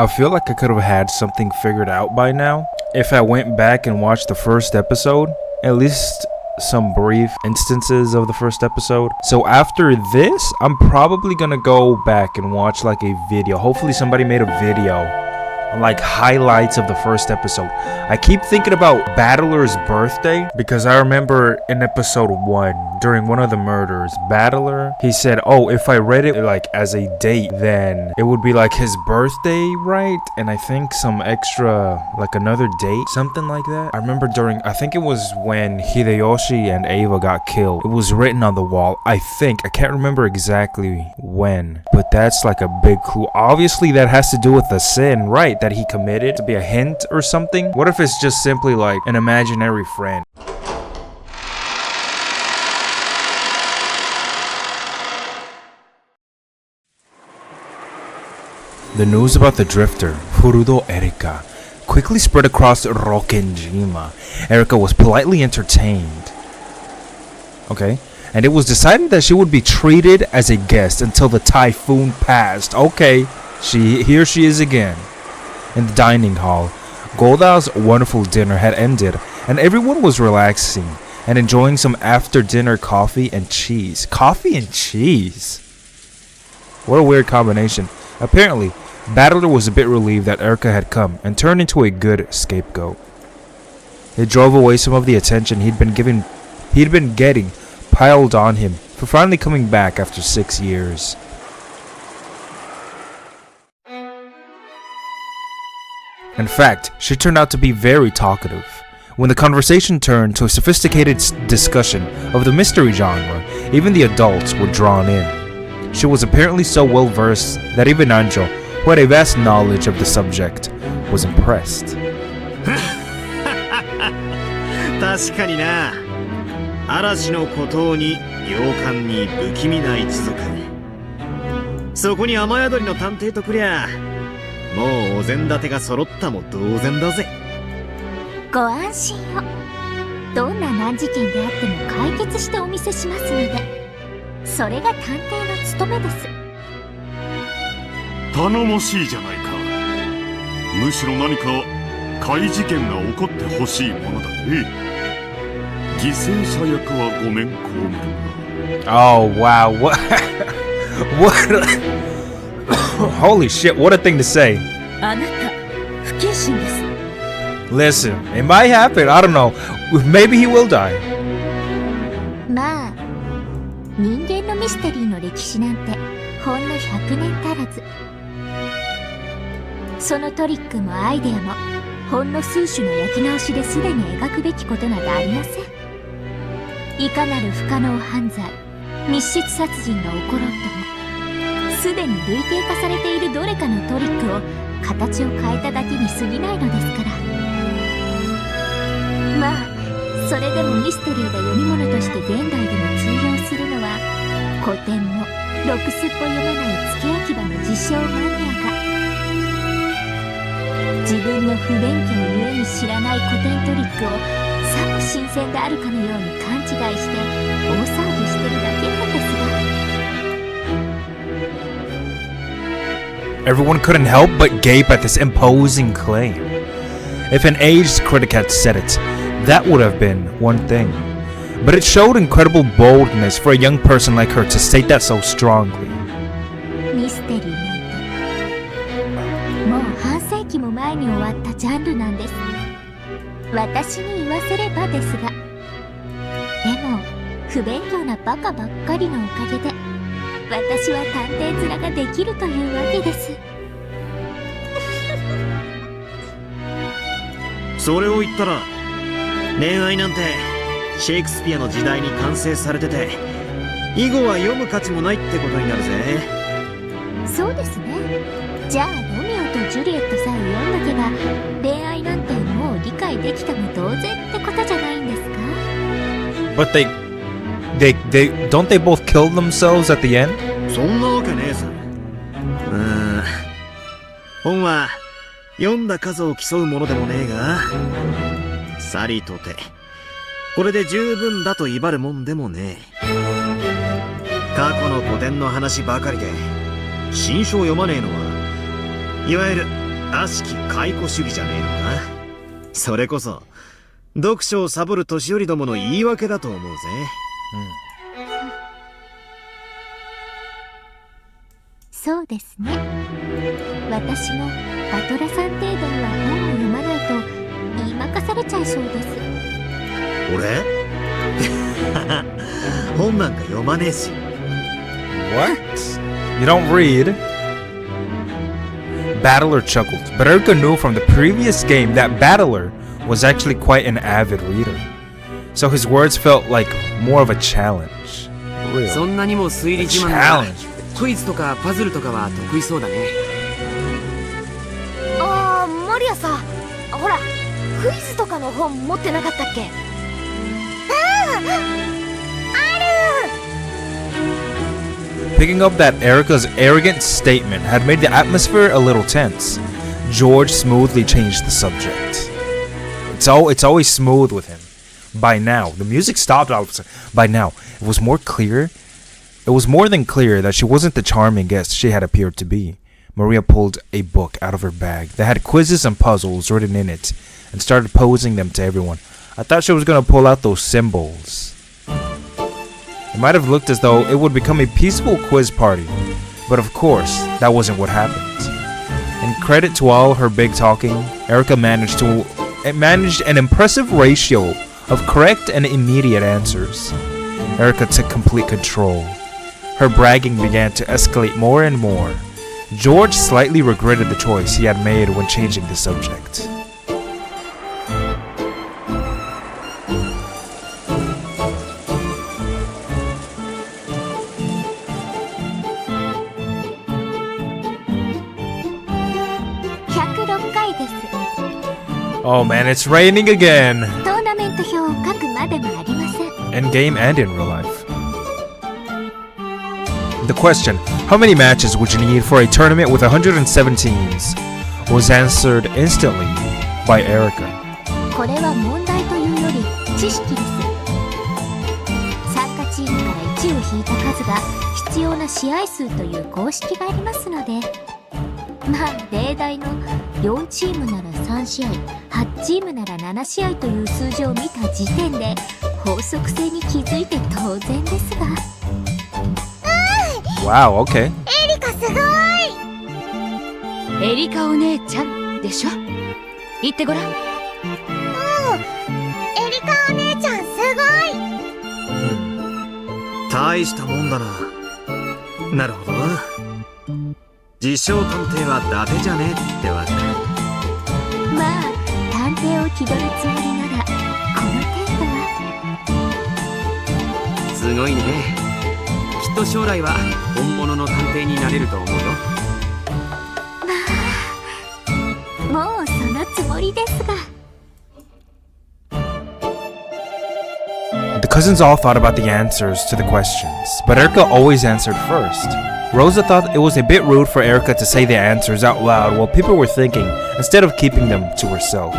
I feel like I could have had something figured out by now if I went back and watched the first episode, at least some brief instances of the first episode. So after this, I'm probably gonna go back and watch like a video. Hopefully somebody made a video like highlights of the first episode. I keep thinking about Battler's birthday because I remember in episode 1 during one of the murders, Battler, he said, oh, if I read it like as a date, then it would be like his birthday, right? And I think some extra, like another date, something like that. I remember I think it was when Hideyoshi and Ava got killed. It was written on the wall, I think. I can't remember exactly when, but that's like a big clue. Obviously that has to do with the sin, right, that he committed, to be a hint or something. What if it's just simply like an imaginary friend? The news about the drifter, Furudo Erika, quickly spread across Rokkenjima. Erika was politely entertained. Okay. And it was decided that she would be treated as a guest until the typhoon passed. Okay. Here she is again. In the dining hall, Golda's wonderful dinner had ended, and everyone was relaxing and enjoying some after-dinner coffee and cheese. Coffee and cheese? What a weird combination. Apparently, Battler was a bit relieved that Erika had come and turned into a good scapegoat. It drove away some of the attention he'd been getting piled on him for finally coming back after 6 years. In fact, she turned out to be very talkative. When the conversation turned to a sophisticated discussion of the mystery genre, even the adults were drawn in. She was apparently so well versed that even Anjo, who had a vast knowledge of the subject, was impressed. 確かにな。嵐の孤島に洋館に不気味な一族。そこに雨宿りの探偵とくりゃ、もうお膳立てが揃ったも同然だぜ。ご安心を。どんな難事件であっても解決してお見せしますので。それが探偵の務めです。頼もしいじゃないか。むしろ何か怪事件が起こってほしいものだね。犠牲者役はごめんこうむるな。Oh wow, what? Holy shit, what a thing to say. あなた、不謹慎です。Listen, it might happen, I don't know. Maybe he will die. まあ、人間のミステリーの歴史なんてほんの100年足らず。そのトリックもアイデアもほんの数種の焼き直しですでに描くべきことなどありません。いかなる不可能犯罪、密室殺人が起ころうとも、すでに類型化されているどれかのトリックを形を変えただけに過ぎないのですから。まあ、それでもミステリーが読み物として現代でも通用するのは、古典もろくすっぽ読まない付け焼き場の自称マニアが、自分の不勉強ゆえに知らない古典トリックをさも新鮮であるかのように勘違いして大騒ぎしてるだけなんですが。 Everyone couldn't help but gape at this imposing claim. If an aged critic had said it, that would have been one thing. But it showed incredible boldness for a young person like her to state that so strongly. ミステリーなんてもう半世紀も前に終わったジャンルなんです。私に言わせればですが。でも不勉強なバカばっかりのおかげで私は探偵面ができるというわけです。それを言ったら恋愛なんてシェイクスピアの時代に完成されてて以後は読む価値もないってことになるぜ。そうですね。じゃあロミオとジュリエットさえ読んどけば恋愛なんてもう理解できたも同然ってことじゃないんですか？ But they don't they both kill themselves at the end? そんなわけねえさ。本は読んだ数を競うものでもねえが、さりとてこれで十分だと威張るもんでもねえ。過去の古典の話ばかりで新書を読まねえのはいわゆる悪しき解雇主義じゃねえのか。それこそ読書をサボる年寄りどもの言い訳だと思うぜ。そうですね。私もバトラさん程度には本を読まないと言いまかされちゃいそうです。俺本なんか読まねえし。 What? You don't read? Battler chuckled, but Erika knew from the previous game that Battler was actually quite an avid reader. So his words felt like more of a challenge. そんなにも推理自慢ならクイズとかパズルとかは得意そうだね。ああ、マリアさ、ほらクイズとかの本持ってなかったっけ？Picking up that Erika's arrogant statement had made the atmosphere a little tense. George smoothly changed the subject. It's always smooth with him. By now, the music stopped all of a sudden. By now, it was more than clear that she wasn't the charming guest she had appeared to be. Maria pulled a book out of her bag that had quizzes and puzzles written in it and started posing them to everyone. I thought she was going to pull out those symbols. It might have looked as though it would become a peaceful quiz party, but of course, that wasn't what happened. In credit to all her big talking, Erika managed an impressive ratio of correct and immediate answers. Erika took complete control. Her bragging began to escalate more and more. George slightly regretted the choice he had made when changing the subject. Oh man, it's raining again! トーナメント表を書くまでもありません。 In game and in real life. The question, how many matches would you need for a tournament with 107 teams, was answered instantly by Erika. これは問題というより知識です。参加チームから1を引いた数が必要な試合数という公式がありますので、まあ例題の4チームなら3試合、8チームなら7試合という数字を見た時点で法則性に気づいて当然ですが。Wow, okay. エリカすごい。エリカお姉ちゃんでしょ。言ってごらん。エリカお姉ちゃんすごい。大したもんだな。なるほどな。自称探偵は伊達じゃねえってわけだ。まあ探偵を気取るつもりならこの程度は。すごいね。きっと将来は本物の探偵になれると思うよ。まあもうそのつもりですが。The cousins all thought about the answers to the questions, but Erika always answered first. Rosa thought it was a bit rude for Erika to say the answers out loud while people were thinking, instead of keeping them to herself.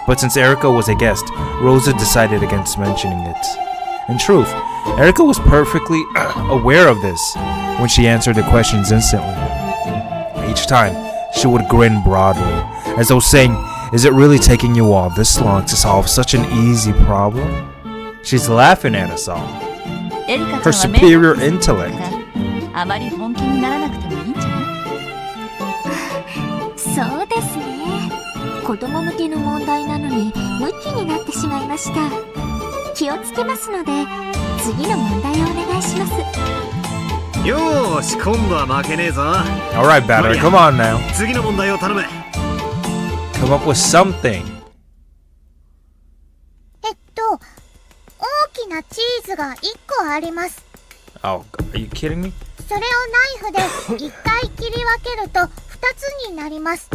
But since Erika was a guest, Rosa decided against mentioning it. In truth, Erika was perfectly aware of this when she answered the questions instantly. Each time, she would grin broadly, as though saying, "Is it really taking you all this long to solve such an easy problem?" She's laughing at us all. エリカ Her ちゃんは superior intellect. あまり本気にならなくてもいいんじゃない？そうですね。子供向けの問題なのにムキになってしまいました。気をつけますので次の問題をお願いします。よーし、今度は負けねえぞ。 Alright, Batter, come on now. 次の問題を頼む。 Come up with something. 大きなチーズが1個あります。 Oh, are you kidding me? それをナイフで1回切り分けると2つになります。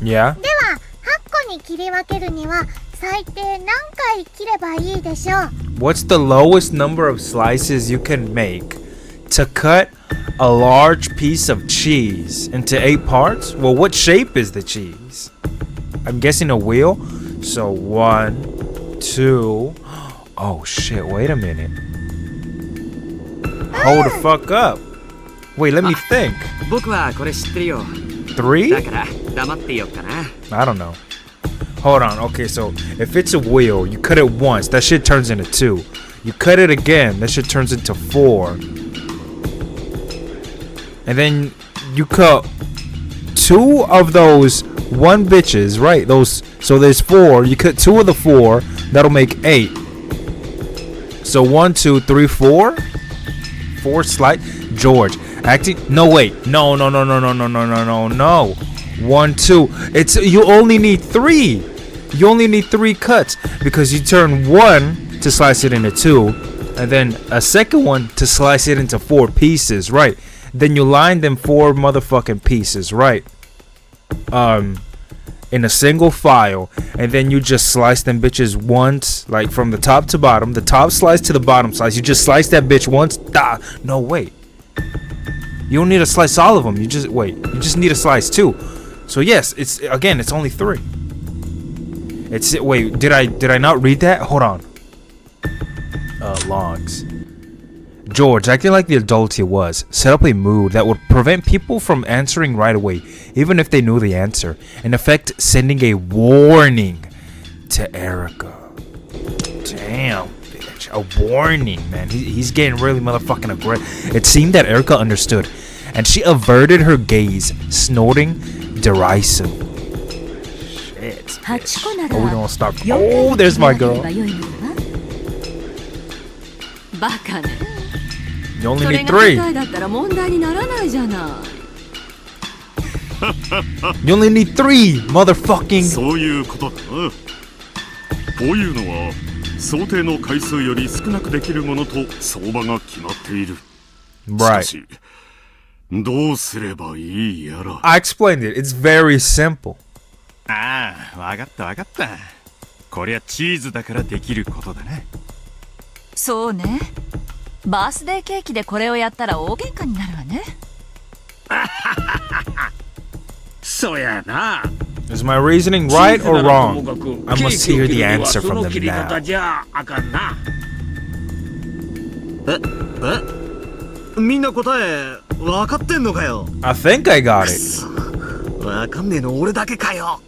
Yeah? では8個に切り分けるには最低何回切ればいいでしょう。 What's the lowest number of slices you can make to cut a large piece of cheese into 8 parts? Well, what shape is the cheese? I'm guessing a wheel. So 1, 2. Oh shit, wait a minute. Hold the fuck up. Wait, let me think. 僕はこれ知ってるよ。 3? だから黙ってよっかな。 I don't know. Hold on. Okay, so if it's a wheel, you cut it once, that shit turns into 2. You cut it again, that shit turns into 4. And then you cut 2 of those 1 bitches, right? Those, so there's 4. You cut 2 of the 4, that'll make 8. So 1, 2, 3, 4. 4 slight. George acting. No, wait. No. 1, 2. It's, you only need 3. You only need 3 cuts because you turn 1 to slice it into 2, and then a second one to slice it into 4 pieces, right? Then you line them 4 motherfucking pieces, right? In a single file, and then you just slice them bitches once, like from the top to bottom, the top slice to the bottom slice. You just slice that bitch once. No, wait. You don't need to slice all of them. You just wait. You just need to slice 2. So yes, it's again, it's only 3. It's wait. Did I not read that? Hold on. Logs. George, acting like the adult he was, set up a mood that would prevent people from answering right away, even if they knew the answer. In effect, sending a warning to Erica. Damn, bitch. A warning, man. He's getting really motherfucking aggressive. It seemed that Erica understood, and she averted her gaze, snorting derisive. Shit. Bitch. Oh, we don't stop. Oh, there's my girl. You only need 3. You only need 3, motherfucking. そういうことだな。こういうのは想定の回数より少なくできるものと相場が決まっている。しかし、どうすればいいやら。I explained it. It's very simple. ああ、わかったわかった。こりゃチーズだからできることだな。そうね。バースデーケーキでこれをやったら大喧嘩になるわね。そやな。Is my reasoning right or wrong? I must hear the answer from them now. みんな答え分かってんのかよ。 I think I got it. 分かんねえの俺だけかよ。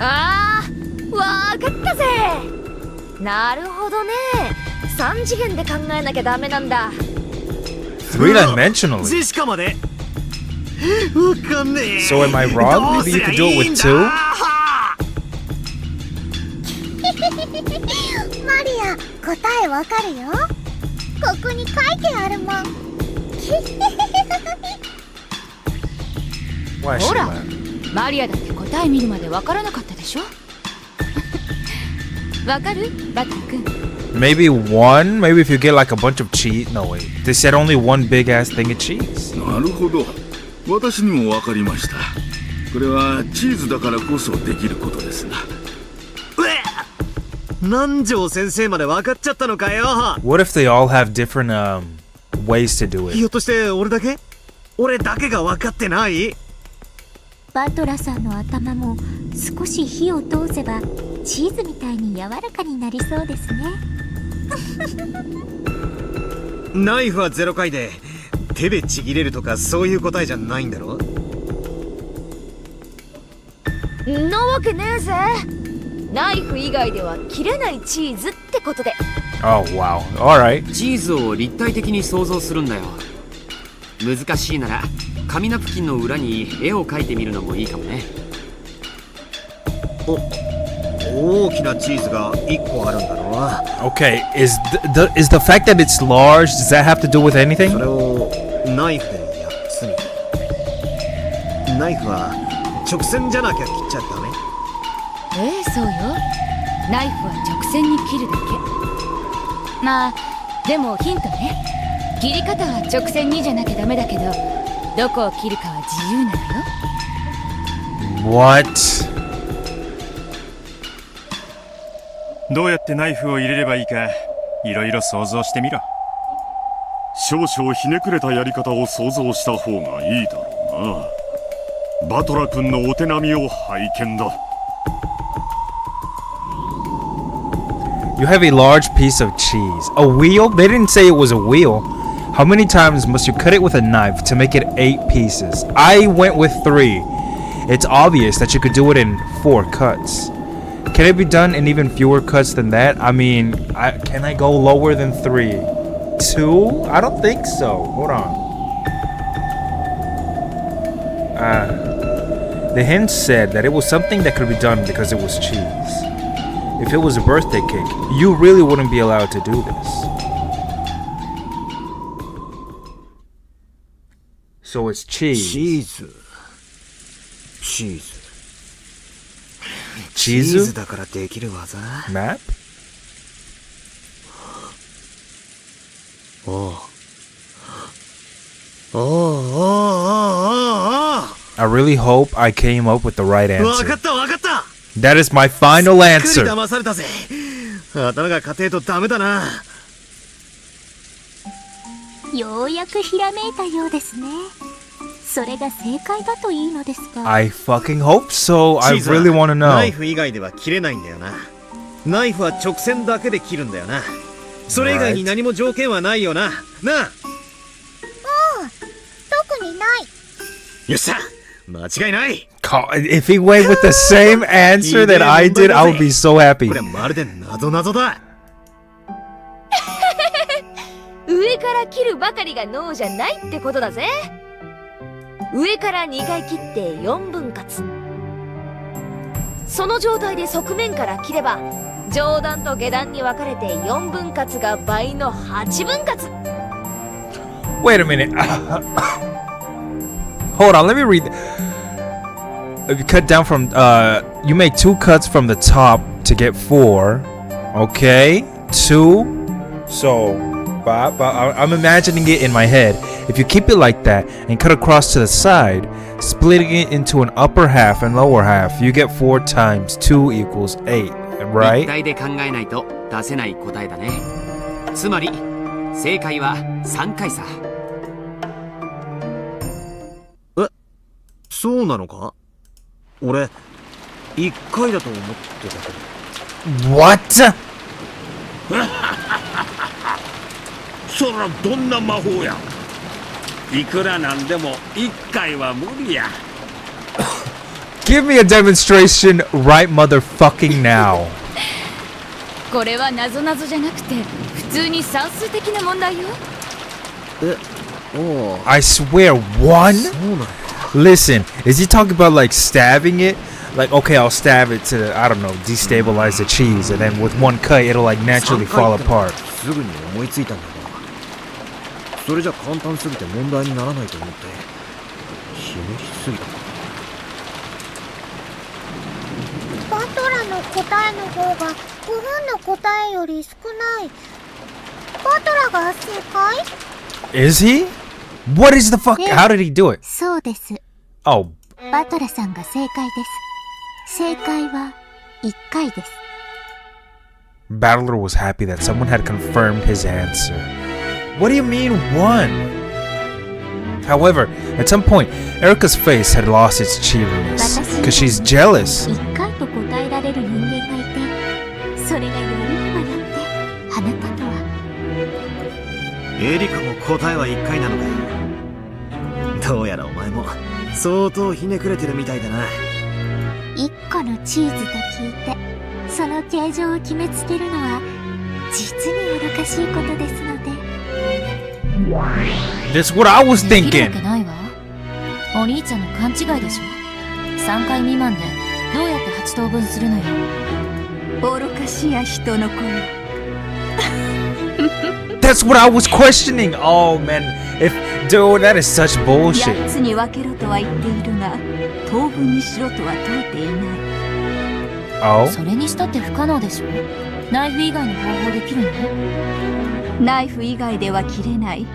あー、わかったぜ。なるほどね。3次元で考えなきゃダメなんだ。3-dimensionally. ジェシカまでわかんねえ。 So am I wrong? Maybe you could do it with 2? マリア、答えわかるよ。ここに書いてあるもん。Why is she ほら、 laughing? マリアだって答え見るまでわからなかったでしょ。わかる？バトラ君。 Maybe 1? Maybe if you get like a bunch of cheese. No, wait. They said only 1 big ass thing of cheese. なるほど。私にもわかりました。これはチーズだからこそできることですな。南條先生まで分かっちゃったのかよ。 What if they all have different ways to do ひ it? ょっとして俺だけが分かってない？バトラさんの頭も少し火を通せばチーズみたいに柔らかになりそうですね。ナイフは0回で手でちぎれるとかそういう答えじゃないんだろ？なわけねえぜ。ナイフ以外では切れないチーズってことで。 Oh, wow. Alright. チーズを立体的に想像するんだよ。難しいなら紙ナプキンの裏に絵を描いてみるのもいいかもね。大きなチーズが1個あるんだろうな。 Okay, is the fact that it's large, does that have to do with anything? それをナイフで8つに。ナイフは直線じゃなきゃ切っちゃダメ？そうよ。ナイフは直線に切るだけ。まあでもヒントね。切り方は直線にじゃなきゃダメだけど、どこを切るかは自由なのよ。 What? どうやってナイフを入れればいいか、いろいろ想像してみろ。少々ひねくれたやり方を想像した方がいいだろうな。バトラ君のお手並みを拝見だ。You have a large piece of cheese. A wheel? They didn't say it was a wheel. How many times must you cut it with a knife to make it 8 pieces? I went with 3. it's obvious that you could do it in 4 cuts. Can it be done in even fewer cuts than that? I mean, can I go lower than 3? 2? I don't think so. Hold on. The hint said that it was something that could be done because it was cheese. If it was a birthday cake, you really wouldn't be allowed to do this. So it's cheese. チーズだからできる技 Map? I really hope I came up with the right わか answer. ったわかった That is my final くり answer. 騙されたぜ頭が硬いとダメだなようやくひらめいたようですね。それが正解だといいのですが。I fucking hope so. I チーズは really want to ナイ know. フ以外では切れないんだよなナイフは直線だけで切るんだよなそれ以外に何も条件はないよななあ特にないよっしゃ間違いない If he went with the same answer that I did, I would be so happy. これまるで謎々だ上から切るばかりがノーじゃないってことだぜ。上から2回切って4分割。その状態で側面から切れば上段と下段に分かれて4分割が倍の8分割。 Wait a minute. Hold on, let me read. If you cut down from, you make 2 cuts from the top to get 4. Okay, 2. So, I'm imagining it in my head. If you keep it like that and cut across to the side, splitting it into an upper half and lower half, you get 4 times 2 equals 8, 立 right? 体で考えないと出せない答えだね。つまり正解は3回さ。そうなのか俺1回だと思ってたけど What? そらどんな魔法やいくらなんでも1回は無理や Give me a demonstration right motherfucking now. これは謎々じゃなくて普通に算数的な問題よ。おう I swear, 1? そうなの Listen, is he talking about like stabbing it? Like, okay, I'll stab it to, I don't know, destabilize the cheese, and then with 1 cut, it'll like naturally fall apart. すぐに思いついたんだがそれじゃ簡単すぎて問題にならないと思ってひねりすぎたバトラの答えの方が5分の答えより少ないバトラが正解 Is he? What is the fuck? How did he do it? そうです。 Oh, バトラさんが正解です。正解は1回です。Battler was happy that someone had confirmed his answer. What do you mean 1? However, at some point, Erica's face had lost its cheeriness because she's jealous. 1回と答えられる人間がいて、それがよりにもよってあなたとは。エリカも答えは1回なのかよどうやらお前も相当ひねくれてるみたいだな1個のチーズと聞いて、その形状を決めつけるのは実に愚かしいことですので。 That's what I was できるわ thinking. けないわ。お兄ちゃんの勘違いでしょ。3回未満でどうやって8等分するのよ。愚かしや人の子よ。That's what I was questioning. Oh man, dude, that is such bullshit. 8つに分けろとは言っているが、等分にしろとは問えていない。 Oh, それにしたって不可能でしょ。ナイフ以外の方法できるの？ナイフ以外では切れない。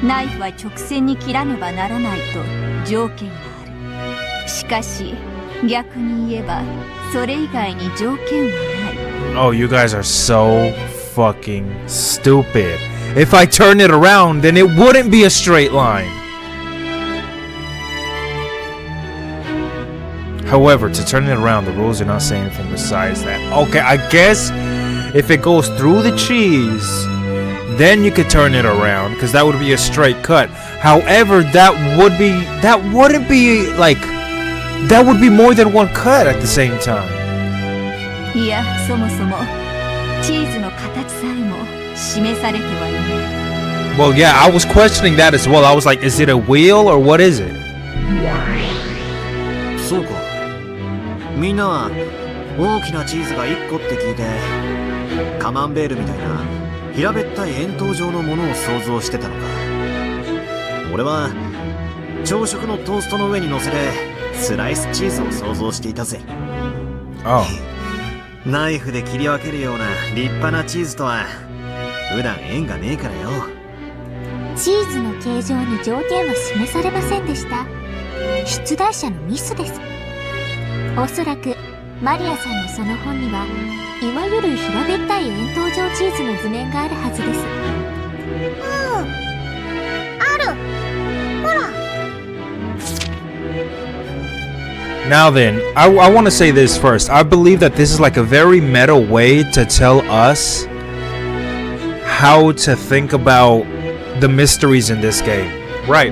ナイフは直線に切らねばならないと条件がある。しかし逆に言えばそれ以外に条件はない。 oh, you guys are so fucking stupid. If I turn it around, then it wouldn't be a straight line. However, to turn it around, the rules do not say anything besides that. Okay, I guess if it goes through the cheese, then you could turn it around, because that would be a straight cut. However, that wouldn't be like That would be more than one cut at the same time. いや、そもそもチーズの形さえも示されてはいない。 Well, yeah, I was questioning that as well. I was like, is it a wheel or what is it? そうか。みんなは大きなチーズが1個って聞いてカマンベールみたいな平べったい円筒状のものを想像してたのか。俺は朝食のトーストの上に乗せるスライスチーズを想像していたぜ。 Oh. ナイフで切り分けるような立派なチーズとは普段縁がねえからよ。チーズの形状に条件は示されませんでした。出題者のミスです。おそらくマリアさんのその本にはいわゆる平べったい円筒状チーズの図面があるはずです。ある。ほら。 Now then, I want to say this first. I believe that this is like a very meta way to tell us how to think about the mysteries in this game. Right.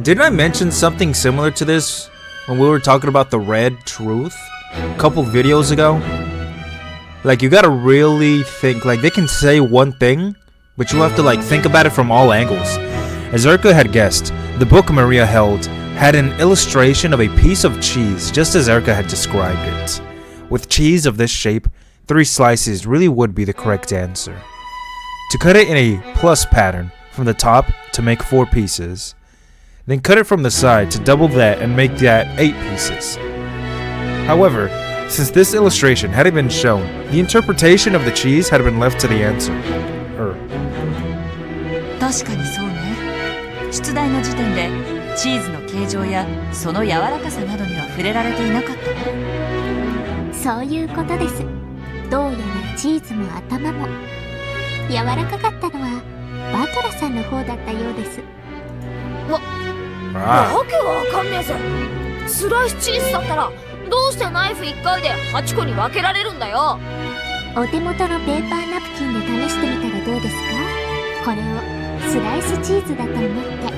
Didn't I mention something similar to this when we were talking about the red truth a couple videos ago? Like, you gotta really think. Like, they can say one thing, but you have to like think about it from all angles. As Erica had guessed, the book Maria held had an illustration of a piece of cheese, just as Erica had described it. With cheese of this shape, 3 slices really would be the correct answer. To cut it in a plus pattern from the top to make 4 pieces, then cut it from the side to double that and make that 8 pieces. However, since this illustration hadn't been shown, the interpretation of the cheese had been left to the answer. 確かにそうね。出題の時点でチーズの形状やその柔らかさなどには触れられていなかったわ。そういうことです。どうやらチーズも頭も柔らかかったのはバトラさんの方だったようです。わけわかんねえぜ。スライスチーズだったらどうしてナイフ1回で8個に分けられるんだよ。お手元のペーパーナプキンで試してみたらどうですか。これをスライスチーズだと思って。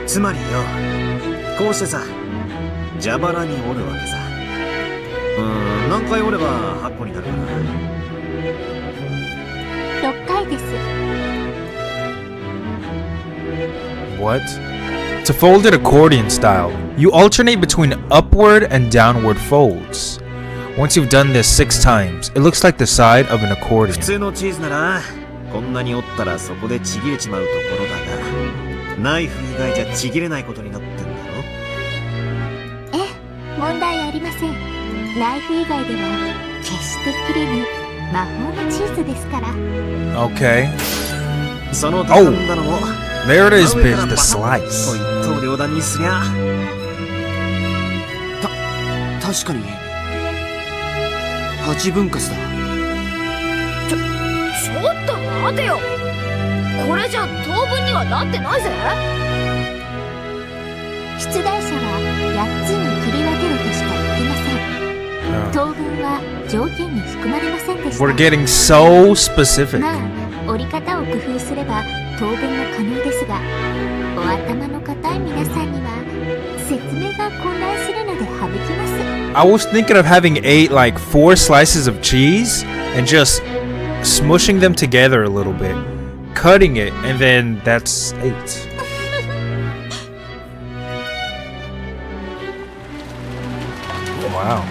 つまりよ、こうしてさ、蛇腹に折るわけさ。何回折れば8個になるかな。6回です。 What? To fold it accordion style, you alternate between upward and downward folds. Once you've done this 6 times, it looks like the side of an 普 accordion. 通のチーズならこんなに折ったらそこでちぎれちまうところだが、ナイフ以外じゃちぎれないことになってんだろ。ええ、問題ありません。ナイフ以外では決して切れぬ魔法のチーズですから。 Okay. その畳んだのも There it is, 真上か bitch, ら the バサッ slice. と一刀両断にすりゃ。確かに8分割だ。ちょっと待てよ。これじゃ当分にはなってないぜ。出題者は8つに切り分けろとしか言ってません。当分は条件に含まれませんでした。 We're getting so specific. まあ、折り方を工夫すれば当分も可能ですが、お頭の固い皆さんには説明が混乱するので省きます。I was thinking of having 4 slices of cheese and just smushing them together a little bit, cutting it, and then that's 8. Wow.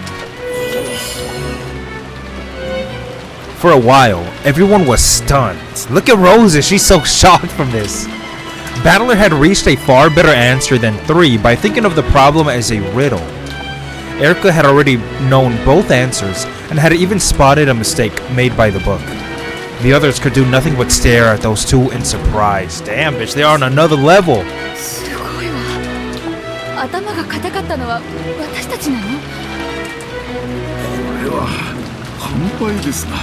For a while, everyone was stunned. Look at Rosa, she's so shocked from this. Battler had reached a far better answer than 3 by thinking of the problem as a riddle. Erica had already known both answers and had even spotted a mistake made by the book. The others could do nothing but stare at those 2 in surprise. Damn, bitch, they are on another level. すごいわ。頭が硬かったのは私たちなの？これは半端ですな。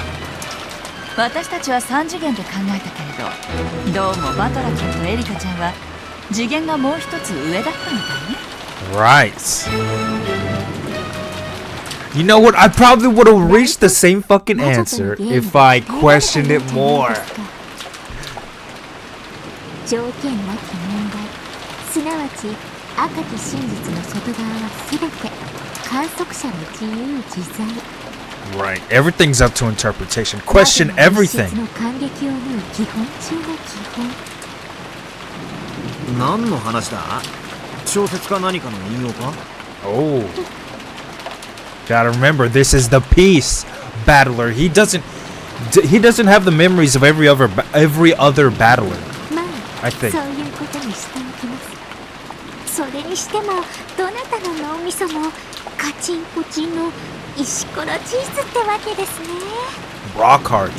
私たちは3次元で考えたけれど、どうもバトラちゃんとエリカちゃんは次元がもう一つ上だったみたいね。 Right. You know what? I probably would have reached the same fucking answer if I questioned it more. 条件なき問題、すなわち赤き真実の外側は全て観測者の自由自在。 Right. Everything's up to interpretation. Question everything. の感激を縫う基本中の基本。何の話だ？小説か何かの引用か？ Oh. Gotta remember, this is the peace battler. He doesn't have the memories of every other battler. まあ、 I think. そういうことにしておきます。それにしてもどなたの脳みそもカチンコチンの石ころチーズってわけですね。 Rock hard.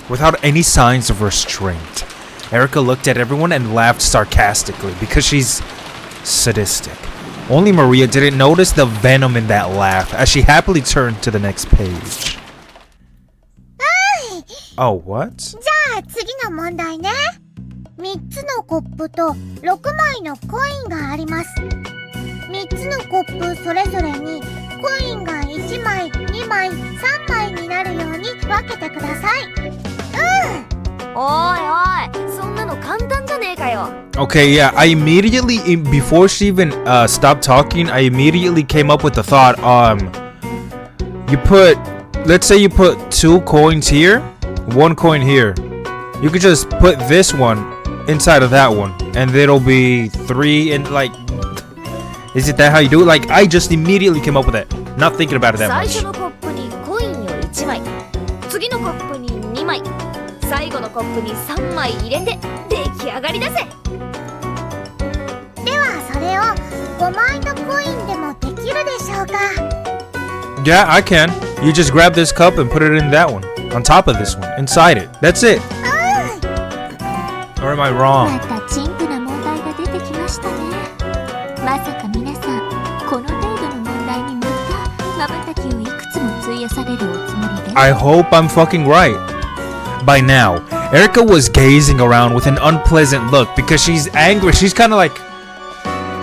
Without any signs of restraint, Erica looked at everyone and laughed sarcastically because she's sadistic. Only Maria didn't notice the venom in that laugh as she happily turned to the next page. Oh, what? じゃあ次の問題ね。3つのコップと6枚のコインがあります。3つのコップそれぞれにコインが1枚、2枚、3枚になるように分けてください。おいおい、そんなの簡単じゃねえかよ。 Okay, yeah, I immediately, before she even stopped talking, I immediately came up with the thought, let's say you put 2 coins here, 1 coin here. You could just put this one inside of that one, and it'll be 3 and like, is it that how you do it? Like, I just immediately came up with it, not thinking about it that 最 much. 初のコップにコインを1枚、次のコップに2枚、最後のコップに3枚入れて出来上がりだぜ。ではそれを5枚のコインでもできるでしょうか？ Yeah, I can. You just grab this cup and put it in that one, on top of this one, inside it. That's it. Or am I ま wrong? たチンプな問題が出てきましたね。まさか皆さんこの程度の問題にまた瞬きをいくつも費やされるおつもりで。 I hope I'm fucking right. By now, Erica was gazing around with an unpleasant look because she's angry. She's kind of like,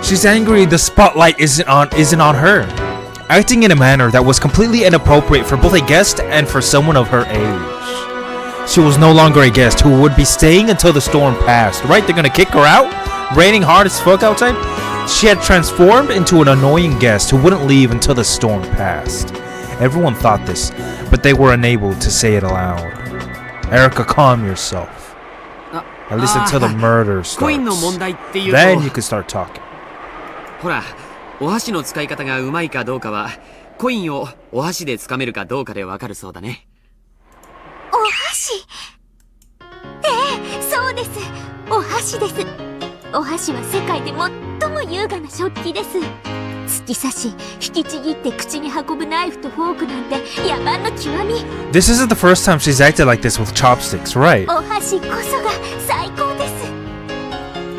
she's angry the spotlight isn't on her, acting in a manner that was completely inappropriate for both a guest and for someone of her age. She was no longer a guest who would be staying until the storm passed. Right? They're gonna kick her out? Raining hard as fuck outside? She had transformed into an annoying guest who wouldn't leave until the storm passed. Everyone thought this, but they were unable to say it aloud. Erica, calm yourself. At least until the murder コインの starts. 問題っていうと、 Then you can start talking. ほら、お箸の使い方がうまいかどうかは、コインをお箸で掴めるかどうかでわかるそうだね。お箸。ええ、そうです。お箸です。お箸は世界で最も優雅な食器です。突き刺し、引きちぎって口に運ぶナイフとフォークなんて野蛮の極み。 This isn't the first time she's acted like this with chopsticks, right? お箸こそが最高です。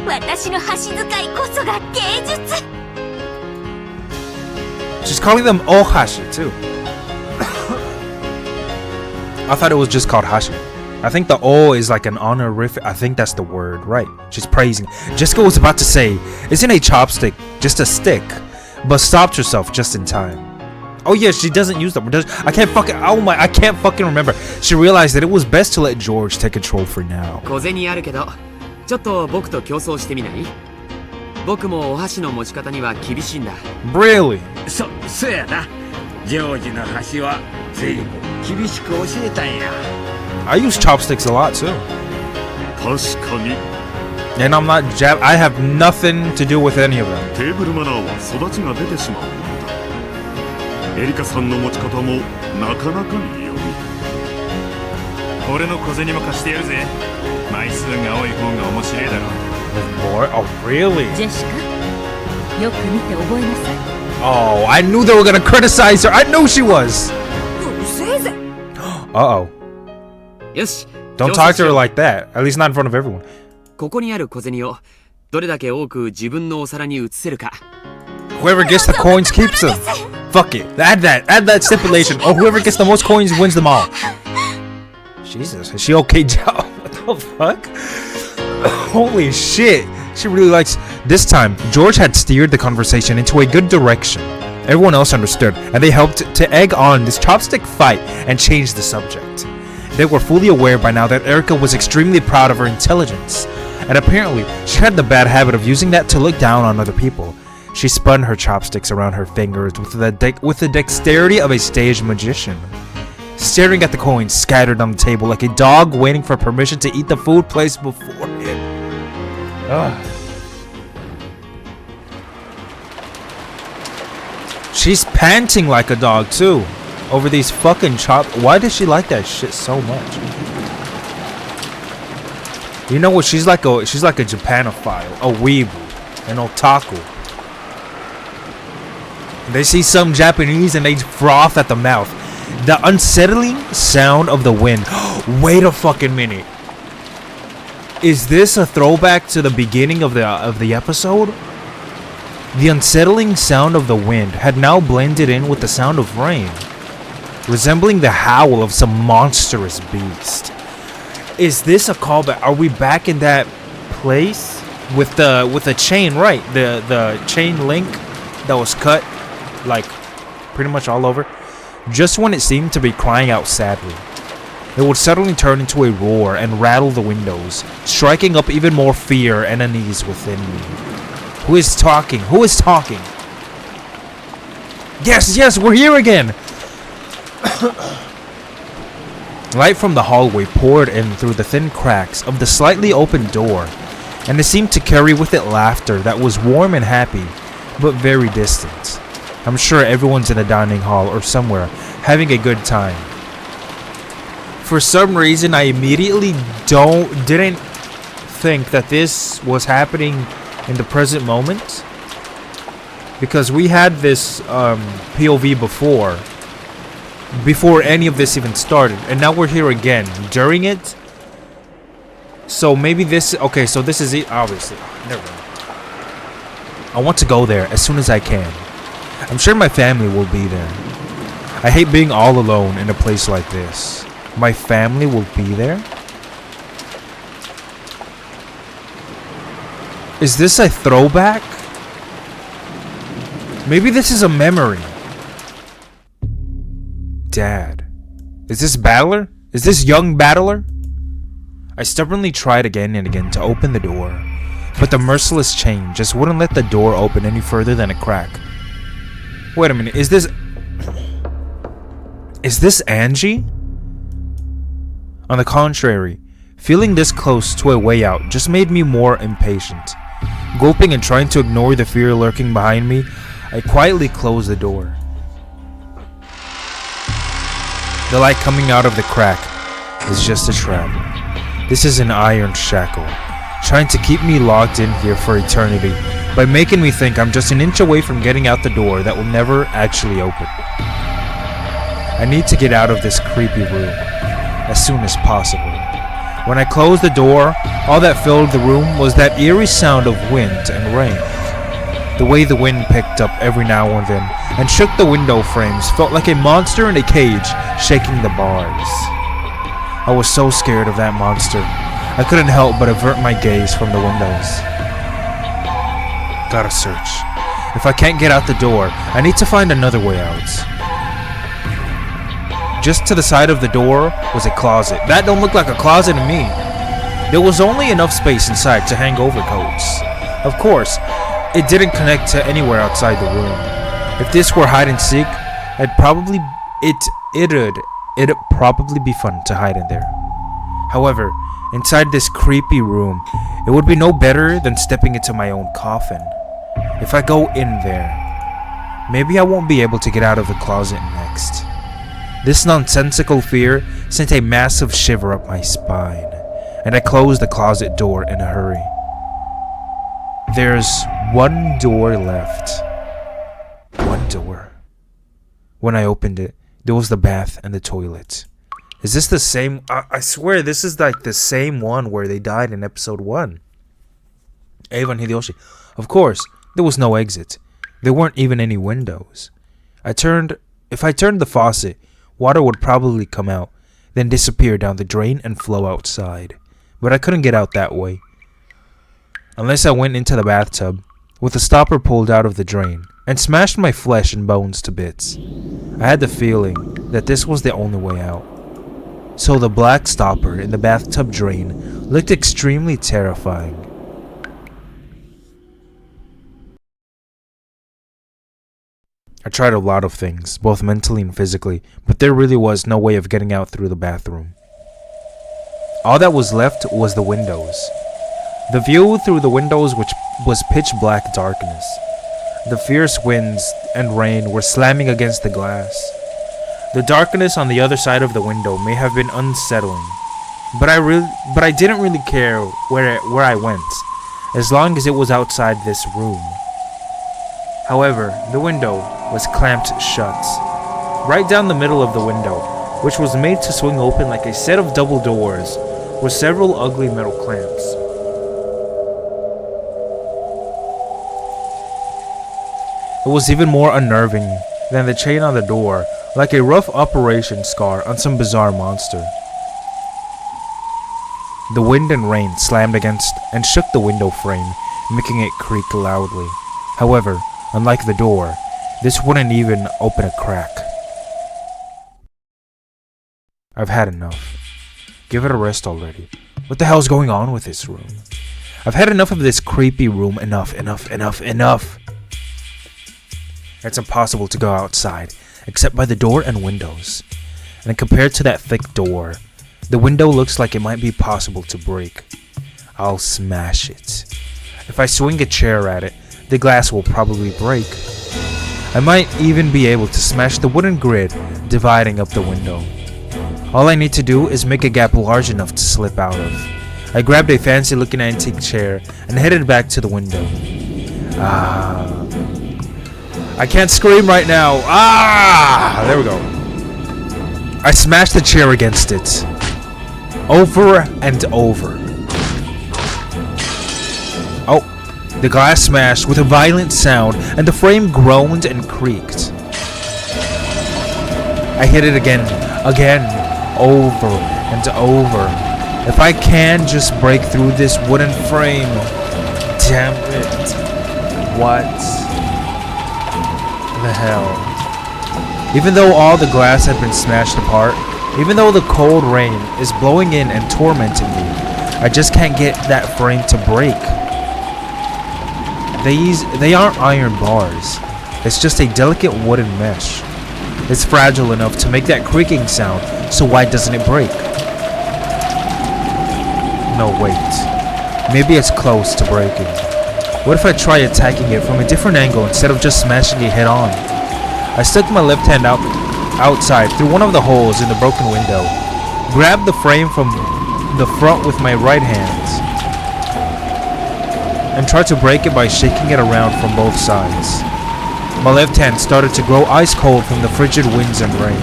私の箸使いこそが芸術。 She's calling them ohashi too. I thought it was just called hashi. I think the o is like an honorific. I think that's the word, right? She's praising. Jessica was about to say, isn't a chopstick just a stick? But stopped herself just in time. Oh yeah, she doesn't use them. I can't fucking remember. She realized that it was best to let George take control for now. 小銭あるけど、ちょっと僕と競争してみない？僕もお箸の持ち方には厳しいんだ。Really? そやな。ジョージの箸は随分厳しく教えたんや。I use chopsticks a lot too. 確かに And I'm not I have nothing to do with any of them. テーブルマナーは育ちが出てしまうものだ。エリカさんの持ち方もなかなかに良い。俺の小銭も貸してやるぜ。枚数が多い方が面白いだろ。 More? Oh, really? ジェシカ、よく見て覚えなさい。 Oh, I knew they were gonna criticize her. I knew she was. うるせえぜ。 Uh-oh. よし。 Don't talk to her like that. At least not in front of everyone. ここにある小銭をどれだけ多く自分のお皿に移せるか。 Whoever gets the coins keeps them. Fuck it. Add that stipulation. Oh, whoever gets the most coins wins them all. Jesus, is she okay, Joe? What the fuck? Holy shit. She really likes... This time, George had steered the conversation into a good direction. Everyone else understood, and they helped to egg on this chopstick fight and change the subject. They were fully aware by now that Erica was extremely proud of her intelligence, and apparently she had the bad habit of using that to look down on other people. She spun her chopsticks around her fingers with the dexterity of a stage magician, staring at the coins scattered on the table like a dog waiting for permission to eat the food placed before it. Ugh. She's panting like a dog too over these fucking Why does she like that shit so much? You know what? She's like a Japanophile, a weeaboo, an otaku. They see some Japanese and they froth at the mouth. The unsettling sound of the wind. Wait a fucking minute. Is this a throwback to the beginning of the episode? The unsettling sound of the wind had now blended in with the sound of rain, resembling the howl of some monstrous beast. Is this a callback? Are we back in that place with the chain, right? The chain link that was cut like pretty much all over. Just when it seemed to be crying out sadly, it would suddenly turn into a roar and rattle the windows, striking up even more fear and unease within me. Who is talking? Who is talking? Yes, we're here again! Light from the hallway poured in through the thin cracks of the slightly open door, and it seemed to carry with it laughter that was warm and happy, but very distant. I'm sure everyone's in the dining hall or somewhere having a good time. For some reason, I immediately didn't think that this was happening in the present moment, because we had this POV before any of this even started, and now we're here again during it. So maybe this. Okay, so this is it. Obviously, never mind. I want to go there as soon as I can. I'm sure my family will be there. I hate being all alone in a place like this. My family will be there? Is this a throwback? Maybe this is a memory. Dad. Is this Battler? Is this young Battler? I stubbornly tried again and again to open the door, but the merciless chain just wouldn't let the door open any further than a crack. Wait a minute, is this Angie? On the contrary, feeling this close to a way out just made me more impatient. Gulping and trying to ignore the fear lurking behind me, I quietly closed the door. The light coming out of the crack is just a trap. This is an iron shackle, trying to keep me locked in here for eternity by making me think I'm just an inch away from getting out the door that will never actually open. I need to get out of this creepy room as soon as possible. When I closed the door, all that filled the room was that eerie sound of wind and rain. The way the wind picked up every now and then and shook the window frames felt like a monster in a cage shaking the bars. I was so scared of that monster, I couldn't help but avert my gaze from the windows. Gotta search. If I can't get out the door, I need to find another way out. Just to the side of the door was a closet. That don't look like a closet to me. There was only enough space inside to hang overcoats. Of course, it didn't connect to anywhere outside the room. If this were hide and seek, it'd probably be fun to hide in there. However, inside this creepy room, it would be no better than stepping into my own coffin. If I go in there, maybe I won't be able to get out of the closet next. This nonsensical fear sent a massive shiver up my spine, and I closed the closet door in a hurry. There's one door left. One door. When I opened it, there was the bath and the toilet. Is this the same? I swear this is like the same one where they died in episode 1. Eva and Hideyoshi. Of course, there was no exit. There weren't even any windows. If I turned the faucet, water would probably come out, then disappear down the drain and flow outside. But I couldn't get out that way. Unless I went into the bathtub, with the stopper pulled out of the drain, and smashed my flesh and bones to bits. I had the feeling that this was the only way out. so the black stopper in the bathtub drain looked extremely terrifying. I tried a lot of things, both mentally and physically, but there really was no way of getting out through the bathroom. All that was left was the windows. The view through the windows, which was pitch black darkness. The fierce winds and rain were slamming against the glass. The darkness on the other side of the window may have been unsettling, but I didn't really care where I went, as long as it was outside this room. However, the window was clamped shut. Right down the middle of the window, which was made to swing open like a set of double doors, were several ugly metal clamps. It was even more unnerving than the chain on the door, like a rough operation scar on some bizarre monster. The wind and rain slammed against and shook the window frame, making it creak loudly. However, unlike the door, this wouldn't even open a crack. I've had enough. Give it a rest already. What the hell's going on with this room? I've had enough of this creepy room. Enough. It's impossible to go outside, except by the door and windows. And compared to that thick door, the window looks like it might be possible to break. I'll smash it. If I swing a chair at it, the glass will probably break. I might even be able to smash the wooden grid dividing up the window. All I need to do is make a gap large enough to slip out of. I grabbed a fancy looking antique chair and headed back to the window. I can't scream right now. There we go. I smashed the chair against it. Over and over. Oh, the glass smashed with a violent sound and the frame groaned and creaked. I hit it again, over and over. If I can just break through this wooden frame. Damn it. What the hell? Even though all the glass had been smashed apart, even though the cold rain is blowing in and tormenting me, I just can't get that frame to break. They aren't iron bars. It's just a delicate wooden mesh. It's fragile enough to make that creaking sound, so why doesn't it break? No, wait. Maybe it's close to breaking. What if I try attacking it from a different angle instead of just smashing it head on? I stuck my left hand outside through one of the holes in the broken window, grabbed the frame from the front with my right hand, and tried to break it by shaking it around from both sides. My left hand started to grow ice cold from the frigid winds and rain.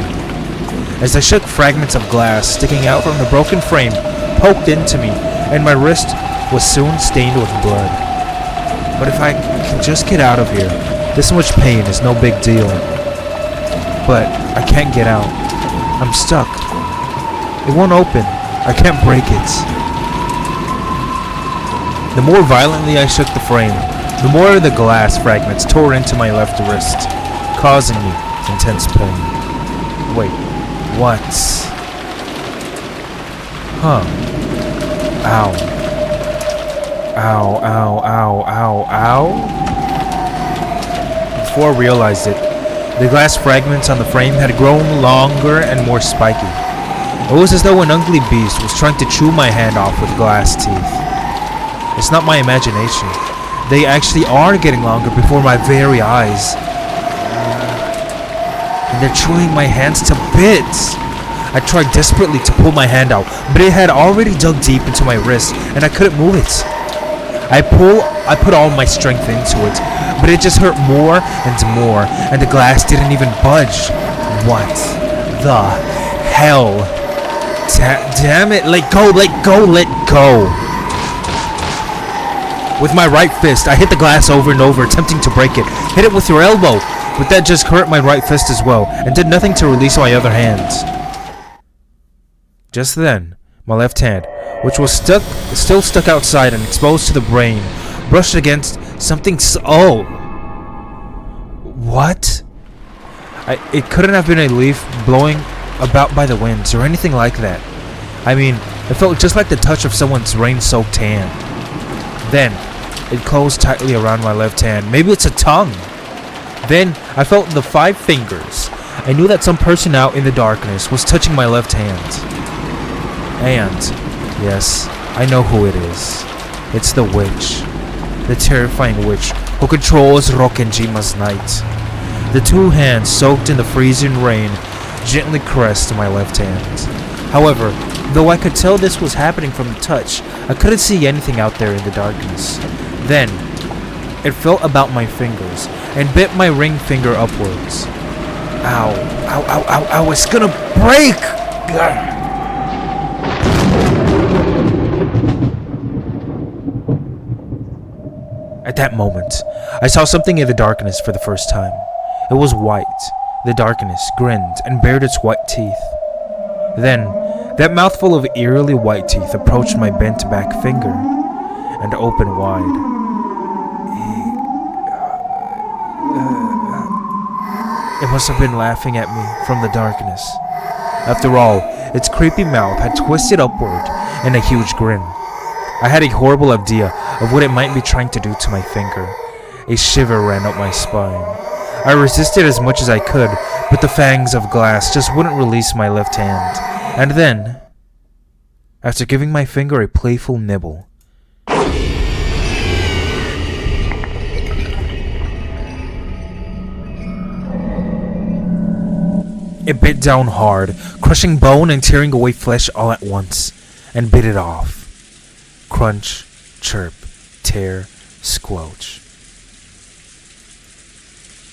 As I shook, fragments of glass sticking out from the broken frame poked into me, and my wrist was soon stained with blood. But if I can just get out of here, this much pain is no big deal. But I can't get out. I'm stuck. It won't open. I can't break it. The more violently I shook the frame, the more the glass fragments tore into my left wrist, causing me intense pain. Wait, what? Huh. Ow. Ow, ow, ow, ow, ow. Before I realized it, the glass fragments on the frame had grown longer and more spiky. It was as though an ugly beast was trying to chew my hand off with glass teeth. It's not my imagination. They actually are getting longer before my very eyes. And they're chewing my hands to bits. I tried desperately to pull my hand out, but it had already dug deep into my wrist, and I couldn't move it. I put all my strength into it, but it just hurt more and more, and the glass didn't even budge. What the hell? Damn it, let go, let go, let go. With my right fist, I hit the glass over and over, attempting to break it. Hit it with your elbow, but that just hurt my right fist as well, and did nothing to release my other hand. Just then, my left hand, which was still stuck outside and exposed to the brain, brushed against something What? It couldn't have been a leaf blowing about by the winds or anything like that. I mean, it felt just like the touch of someone's rain-soaked hand. Then, it closed tightly around my left hand. Maybe it's a tongue. Then, I felt the 5 fingers. I knew that some person out in the darkness was touching my left hand. And, yes, I know who it is. It's the witch. The terrifying witch who controls Rokkenjima's night. The 2 hands soaked in the freezing rain gently caressed my left hand. However, though I could tell this was happening from the touch, I couldn't see anything out there in the darkness. Then, it felt about my fingers and bit my ring finger upwards. Ow, ow, ow, ow, ow, it's gonna break! At that moment, I saw something in the darkness for the first time. It was white. The darkness grinned and bared its white teeth. Then, that mouthful of eerily white teeth approached my bent back finger and opened wide. It must have been laughing at me from the darkness. After all, its creepy mouth had twisted upward in a huge grin. I had a horrible idea of what it might be trying to do to my finger. A shiver ran up my spine. I resisted as much as I could, but the fangs of glass just wouldn't release my left hand. And then, after giving my finger a playful nibble, it bit down hard, crushing bone and tearing away flesh all at once, and bit it off. Crunch, chirp, tear, squelch.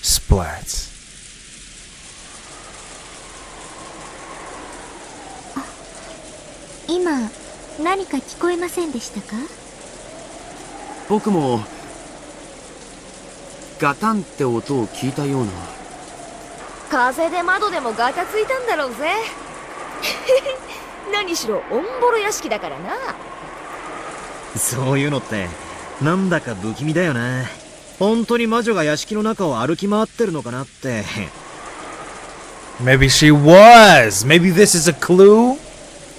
Splat. 今何か聞こえませんでしたか？僕もガタンって音を聞いたような。風で窓でもガタついたんだろうぜ。何しろオンボロ屋敷だからな。そういうのってなんだか不気味だよな。本当に魔女が屋敷の中を歩き回ってるのかなって。Maybe she was. Maybe this is a clue.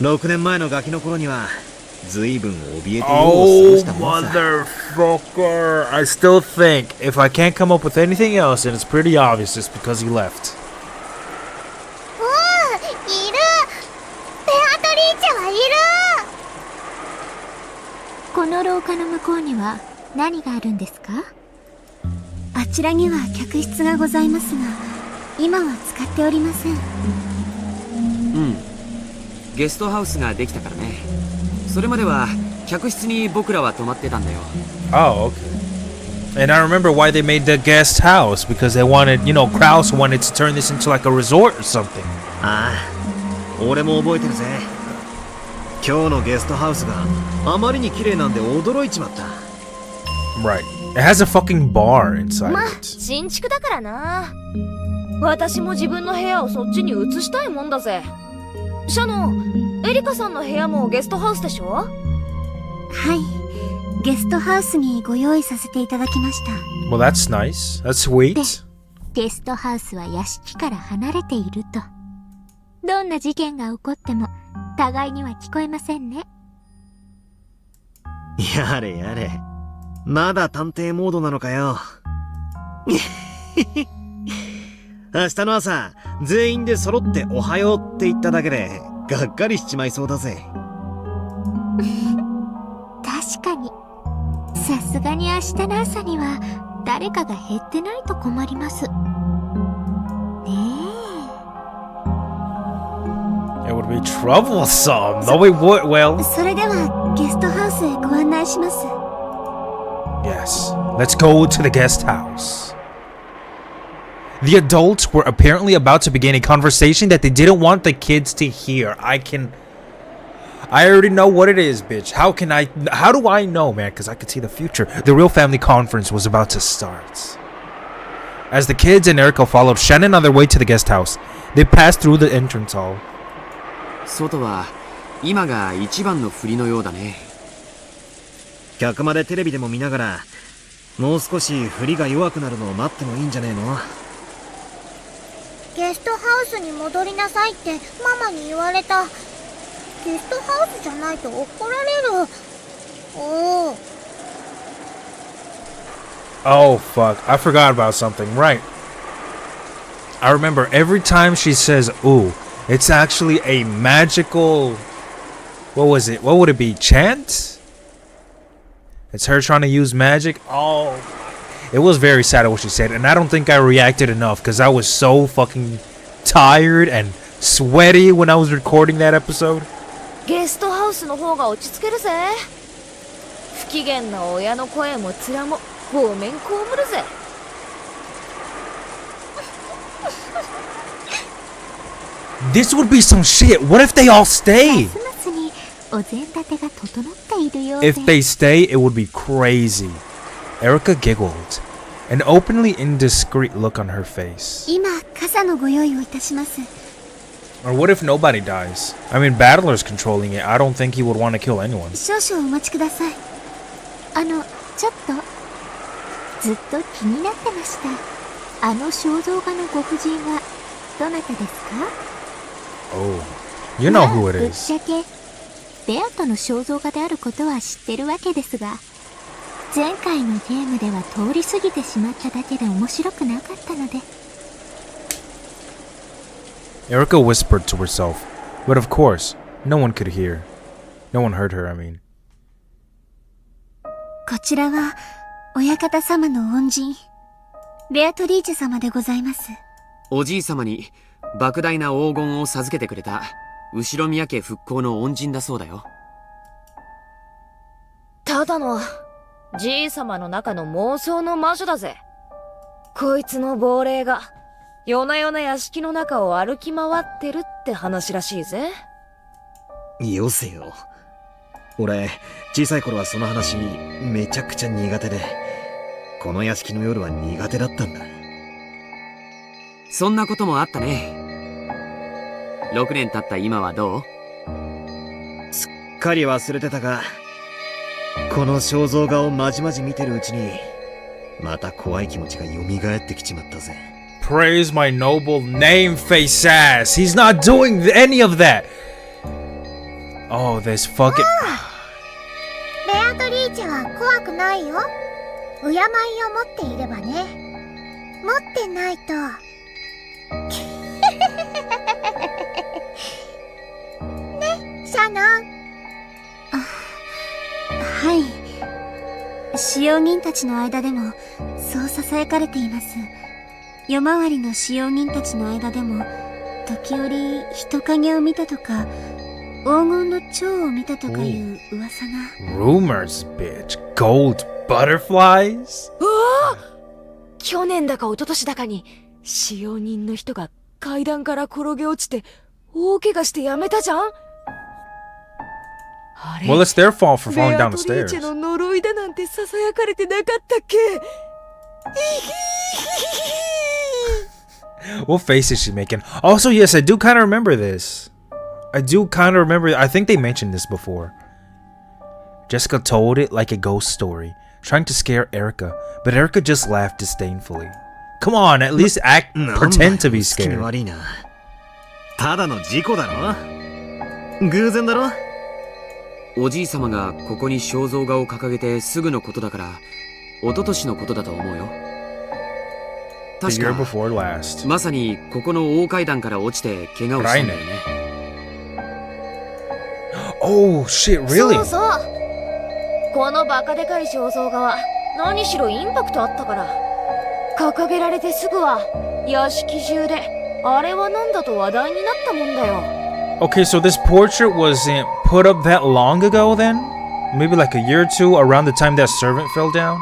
6年前のガキの頃には随分怯えて夜を過ごしたもんさ。Motherfucker. I still think if I can't come up with anything else, then it's pretty obvious it's because he left. いる。ベアトリーチェはいる。この廊下の向こうには何があるんですか？あちらには客室がございますが、今は使っておりません。ゲストハウスができたからね。それまでは客室に僕らは泊まってたんだよ。Oh, okay. And I remember why they made the guest house, because they wanted, you know, Krause wanted to turn this into like a resort or something. ああ、俺も覚えてるぜ。今日のゲストハウスがあまりに綺麗なんで驚いちまった。Right. It has a fucking bar inside まあ it. 新築だからな。私も自分の部屋をそっちに移したいもんだぜ。シャノン、エリカさんの部屋もゲストハウスでしょ？はい、ゲストハウスにご用意させていただきました。Well, that's nice. That's sweet. ゲストハウスは屋敷から離れていると。どんな事件が起こっても互いには聞こえませんね。やれやれ。まだ探偵モードなのかよ。明日の朝、全員で揃っておはようって言っただけで、がっかりしちまいそうだぜ。確かに。さすがに明日の朝には誰かが減ってないと困ります。ねIt would be troublesome. No, it would. Well, それではゲストハウスへご案内します。yes. Let's go to the guest house. The adults were apparently about to begin a conversation that they didn't want the kids to hear. I already know what it is, bitch. How do I know, man? Because I could see the future. The real family conference was about to start. As the kids and Eriko followed Shannon on their way to the guest house, they passed through the entrance hall. 外は今が一番の振りのようだね。客までテレビでも見ながら、もう少し振りが弱くなるのを待ってもいいんじゃねえの？ゲストハウスに戻りなさいってママに言われた。ゲストハウスじゃないと怒られる。おお。Oh fuck, I forgot about something. Right, I remember every time she says ooh, it's actually a magical, what was it, what would it be, chant? It's her trying to use magic. Oh, it was very sad what she said, and I don't think I reacted enough because I was so fucking tired and sweaty when I was recording that episode. ゲストハウスの方が落ち着けるぜ。不機嫌な親の声も面もごめんこむるぜ。This would be some shit. What if they all stay? ますますにお膳立てが整っているようで。 If they stay, it would be crazy. Erica giggled, an openly indiscreet look on her face. 今傘のご用意をいたします。 Or what if nobody dies? I mean, Battler's controlling it. I don't think he would want to kill anyone. 少々お待ちください。ちょっとずっと気になってました。あの肖像画のご婦人はどなたですか？ Oh, you know who it ぶっ is. ちゃけベアとの肖像画であることは知ってるわけですが、前回のゲームでは通り過ぎてしまっただけで面白くなかったので。 Erica whispered to herself, but of course, no one could hear. No one heard her, I mean. こちらは親方様の恩人ベアトリーチェ様でございます。おじい様に莫大な黄金を授けてくれた後宮家復興の恩人だそうだよ。ただのじい様の中の妄想の魔女だぜ。こいつの亡霊が夜な夜な屋敷の中を歩き回ってるって話らしいぜ。よせよ。俺、小さい頃はその話めちゃくちゃ苦手で、この屋敷の夜は苦手だったんだ。そんなこともあったね。6年経った今はどう？すっかり忘れてたが、この肖像画をまじまじ見てるうちに、また怖い気持ちが蘇ってきちまったぜ。Praise my noble name face ass. He's not doing any of that. Oh, this fucking. ベアトリーチェは怖くないよ。敬いを持っていればね。持ってないと。ね、シャノン。はい。使用人たちの間でもそう囁かれています。夜回りの使用人たちの間でも時折人影を見たとか黄金の蝶を見たとかいう噂が。 Rumors, bitch. Gold butterflies? 去年だか一昨年だかに使用人の人が階段から転げ落ちて大怪我してやめたじゃん。あれ Well, it's their fault for ベ falling ア down ト the リー stairs. チェの呪いだなんて囁かれてなかったっけ？ What face is she making? Also, yes, I do kind of remember this. I think they mentioned this before. Jessica told it like a ghost story, trying to scare Erica, but Erica just laughed disdainfully. Come on, at least pretend to be 好きに scared. 悪いな。ただの事故だろ？偶然だろ？おじい様がここに肖像画を掲げてすぐのことだから、一昨年のことだと思うよ。 The 確 year か before last. まさにここの大階段から落ちて怪我をしたんだよね。Oh shit, そ really? うそう。このバカでかい肖像画は何しろインパクトあったから。掲げられてすぐは屋敷中であれはなんだと話題になったもんだよ。 Okay, so this portrait wasn't put up that long ago then? Maybe like a year or two around the time that servant fell down?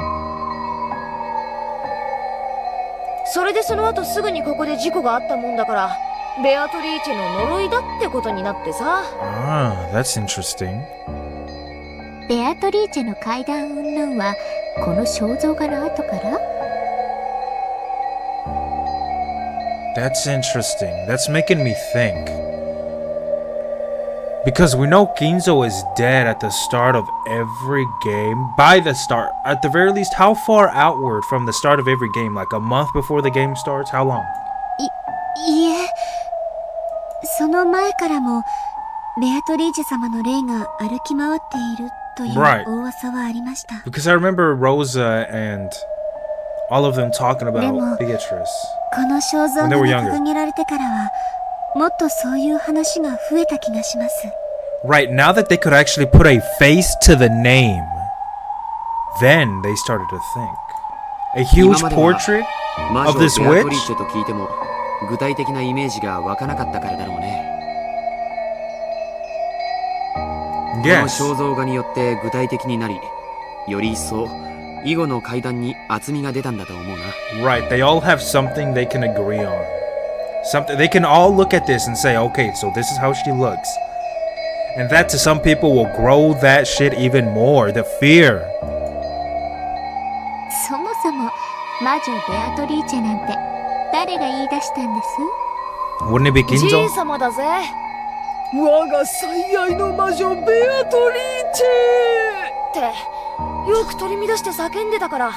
それでその後すぐにここで事故があったもんだから、ベアトリーチェの呪いだってことになってさ。Ah, that's interesting. ベアトリーチェの階段云々はこの肖像画の後から？ That's interesting. That's making me think. Because we know Ginzo is dead at the start of every game. By the start, at the very least, how far outward from the start of every game? Like a month before the game starts? How long? いいえ、その前からもベアトリーチェ様の霊が歩き回っているというお噂はありました。Because I remember Rosa and all of them talking about Beatrice. この肖像画が掲げられてからはもっとそういう話が増えた気がします。Right, now that they could actually put a face to the name, then they started to think. A huge portrait of this witch? と聞いても具体的なイメージが湧かなかったからだろうね。この肖像画によって具体的になり、より一層以後の階段に厚みが出たんだと思うな。Right, they all have something they can agree on. Something they can all look at this and say, okay, so this is how she looks. And that to some people will grow that shit even more, the fear. そもそも魔女ベアトリーチェなんて誰が言い出したんです？ Wouldn't it be Kinzo? じいさまだぜ。我が最愛の魔女ベアトリーチェってよく取り乱して叫んでたから、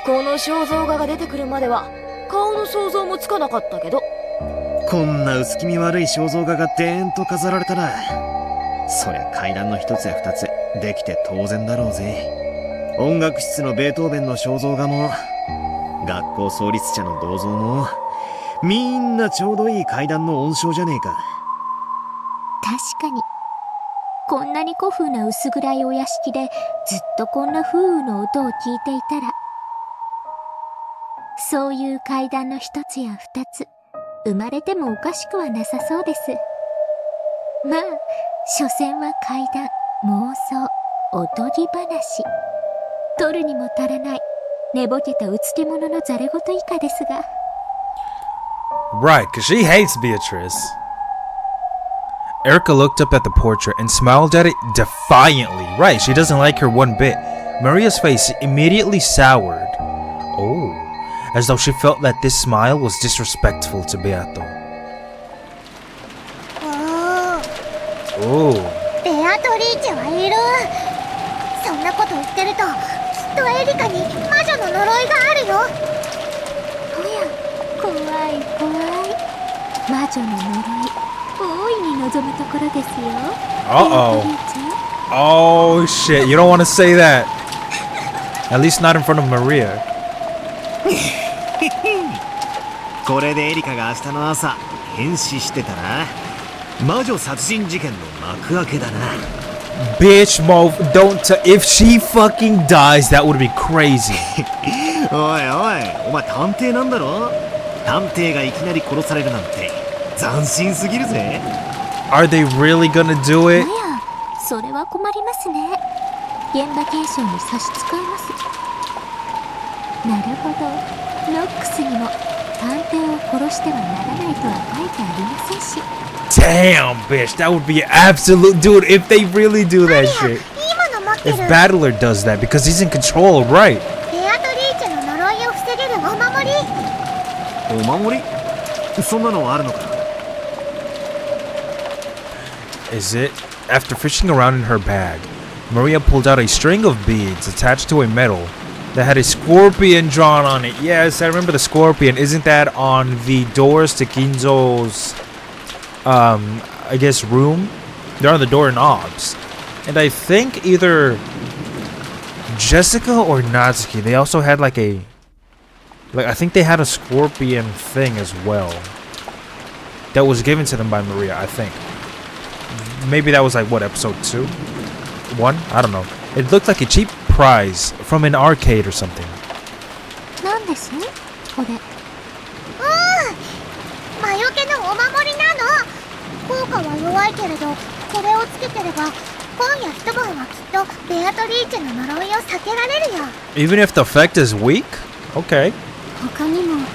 この肖像画が出てくるまでは顔の想像もつかなかったけど。こんな薄気味悪い肖像画がでーんと飾られたら、そりゃ階段の一つや二つできて当然だろうぜ。音楽室のベートーベンの肖像画も学校創立者の銅像もみんなちょうどいい階段の音章じゃねえか。確かにこんなに古風な薄暗いお屋敷でずっとこんな風雨の音を聞いていたら、そういう階段の一つや二つ生まれてもおかしくはなさそうです。まあ所詮は怪談、妄想、おとぎ話、取るにも足らない寝ぼけたうつけ者のざれ言以下ですが。 Right, because she hates Beatrice. Erica looked up at the portrait and smiled at it defiantly. Right, she doesn't like her one bit. Maria's face immediately soured. Oh, as though she felt that this smile was disrespectful to Beato. Oh. ベアトリーチェはいる。そんなこと言ってるときっとエリカに魔女の呪いがあるよ。おや、怖い怖い。魔女の呪い、大いに望むところですよ。Uh-oh. Oh shit, you don't want to say that. At least not in front of Maria. これでエリカが明日の朝変死してたら魔女殺人事件の幕開けだな。 Bitch, don't if she fucking dies, that would be crazy. おいおい、お前探偵なんだろ。探偵がいきなり殺されるなんて斬新すぎるぜ。 Are they really gonna do it? おや、それは困りますね。現場検証に差し支えます。なるほど、ノックスにも探偵を殺してはならないとは書いてありませんし。 Damn, bitch, that would be absolute, dude. If they really do that shit, if Battler does that because he's in control, right? ベアトリーチェの呪いを防げるお守り。お守り？そんなのあるのか？ Is it? After fishing around in her bag, Maria pulled out a string of beads attached to a medal that had a scorpion drawn on it. Yes, I remember the scorpion. Isn't that on the doors to Kinzo's, I guess, room? They're on the doorknobs. And I think either Jessica or Natsuki, they also had like I think they had a scorpion thing as well that was given to them by Maria, I think. Maybe that was like, what, episode 2? 1? I don't know. It looked like a cheap prize from an arcade or something. なんです？これ。魔除けのお守りなの。効果は弱いけれど、これをつけてれば今夜一晩はきっとベアトリーチェの呪いを避けられるよ。 Even if the effect is weak? Okay. 他にも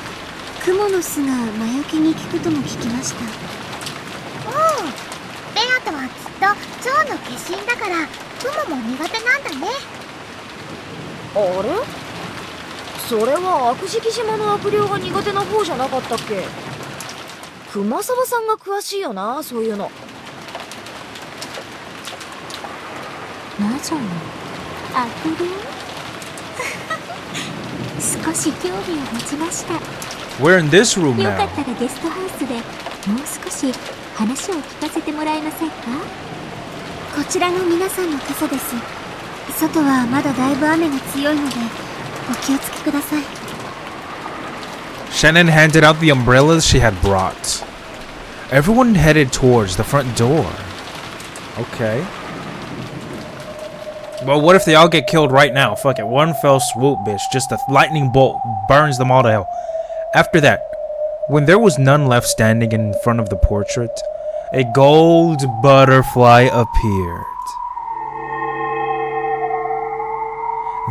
クモの巣が魔除けに効くとも聞きました。ベアトはきっと蝶の化身だからクモも苦手なんだね。あれ？それは悪食島の悪霊が苦手な方じゃなかったっけ？熊沢さんが詳しいよな、そういうの。魔女の悪霊少し興味を持ちました。We're in this room よか now. ったらゲストハウスでもう少し話を聞かせてもらえませんか？こちらの皆さんの傘です。外はまだだいぶ雨が強いのでお気をつけください。 Shannon handed out the umbrellas she had brought. Everyone headed towards the front door. Okay. Well, what if they all get killed right now? Fuck it. One fell swoop, bitch. Just a lightning bolt burns them all to hell. After that, when there was none left standing in front of the portrait, a gold butterfly appeared.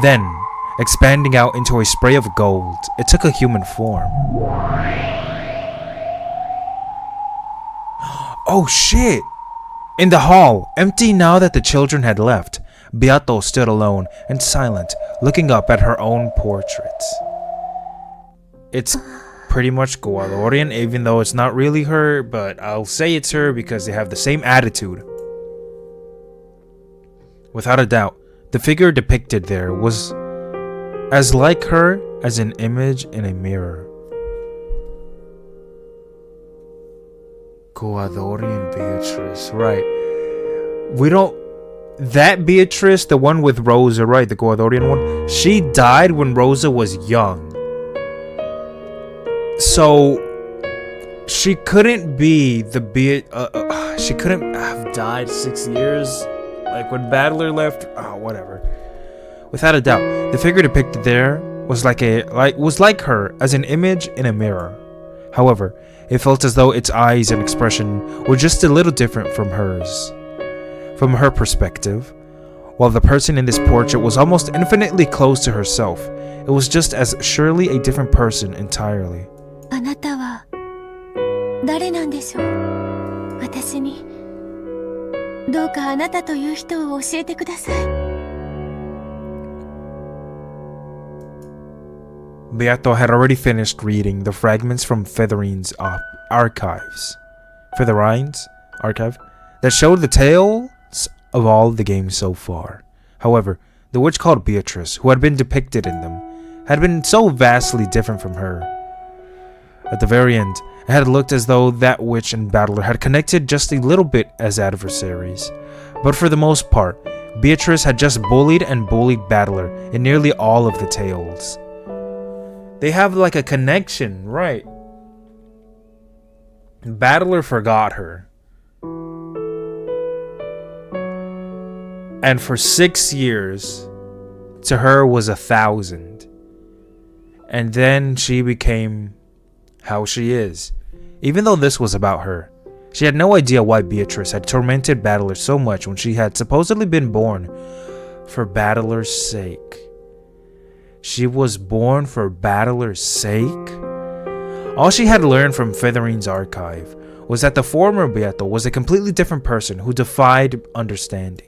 Then, expanding out into a spray of gold, it took a human form. Oh shit! In the hall, empty now that the children had left, Beato stood alone and silent, looking up at her own portrait. It's pretty much Goalorian, even though it's not really her, but I'll say it's her because they have the same attitude. Without a doubt, the figure depicted there was as like her as an image in a mirror. Goalorian Beatrice, right. We don't... That Beatrice, the one with Rosa, right, the Goalorian one, she died when Rosa was young. So, she couldn't be the she couldn't have died 6 years, like when Battler left. Oh, whatever. Without a doubt, the figure depicted there was like her as an image in a mirror. However, it felt as though its eyes and expression were just a little different from hers. From her perspective, while the person in this portrait was almost infinitely close to herself, it was just as surely a different person entirely. あなたは誰なんでしょう？私にどうかあなたという人を教えてください。 Beato had already finished reading the fragments from Featherine's archive that showed the tales of all the games so far. However, the witch called Beatrice, who had been depicted in them, had been so vastly different from her. At the very end, it had looked as though that witch and Battler had connected just a little bit as adversaries. But for the most part, Beatrice had just bullied Battler in nearly all of the tales. They have like a connection, right? Battler forgot her. And for 6 years, to her was 1,000. And then she became how she is. Even though this was about her, she had no idea why Beatrice had tormented Battler so much when she had supposedly been born for Battler's sake. She was born for Battler's sake? All she had learned from Featherine's archive was that the former Beato was a completely different person who defied understanding.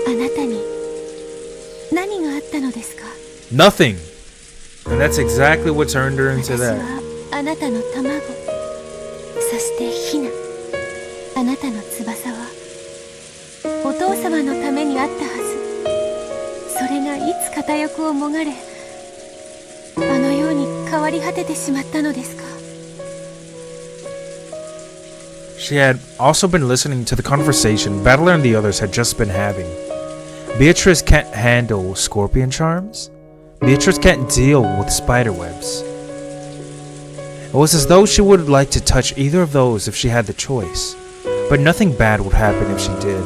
あなたに何があったのですか？ Nothing! And that's exactly what turned her into 私 that. はあなたの卵、そしてヒナ、あなたの翼はお父様のためにあったはず。それがいつ片翼をもがれ、あのように変わり果ててしまったのですか？ She had also been listening to the conversation Battler and the others had just been having. Beatrice can't handle scorpion charms. Beatrice can't deal with spiderwebs. It was as though she would like to touch either of those if she had the choice, but nothing bad would happen if she did.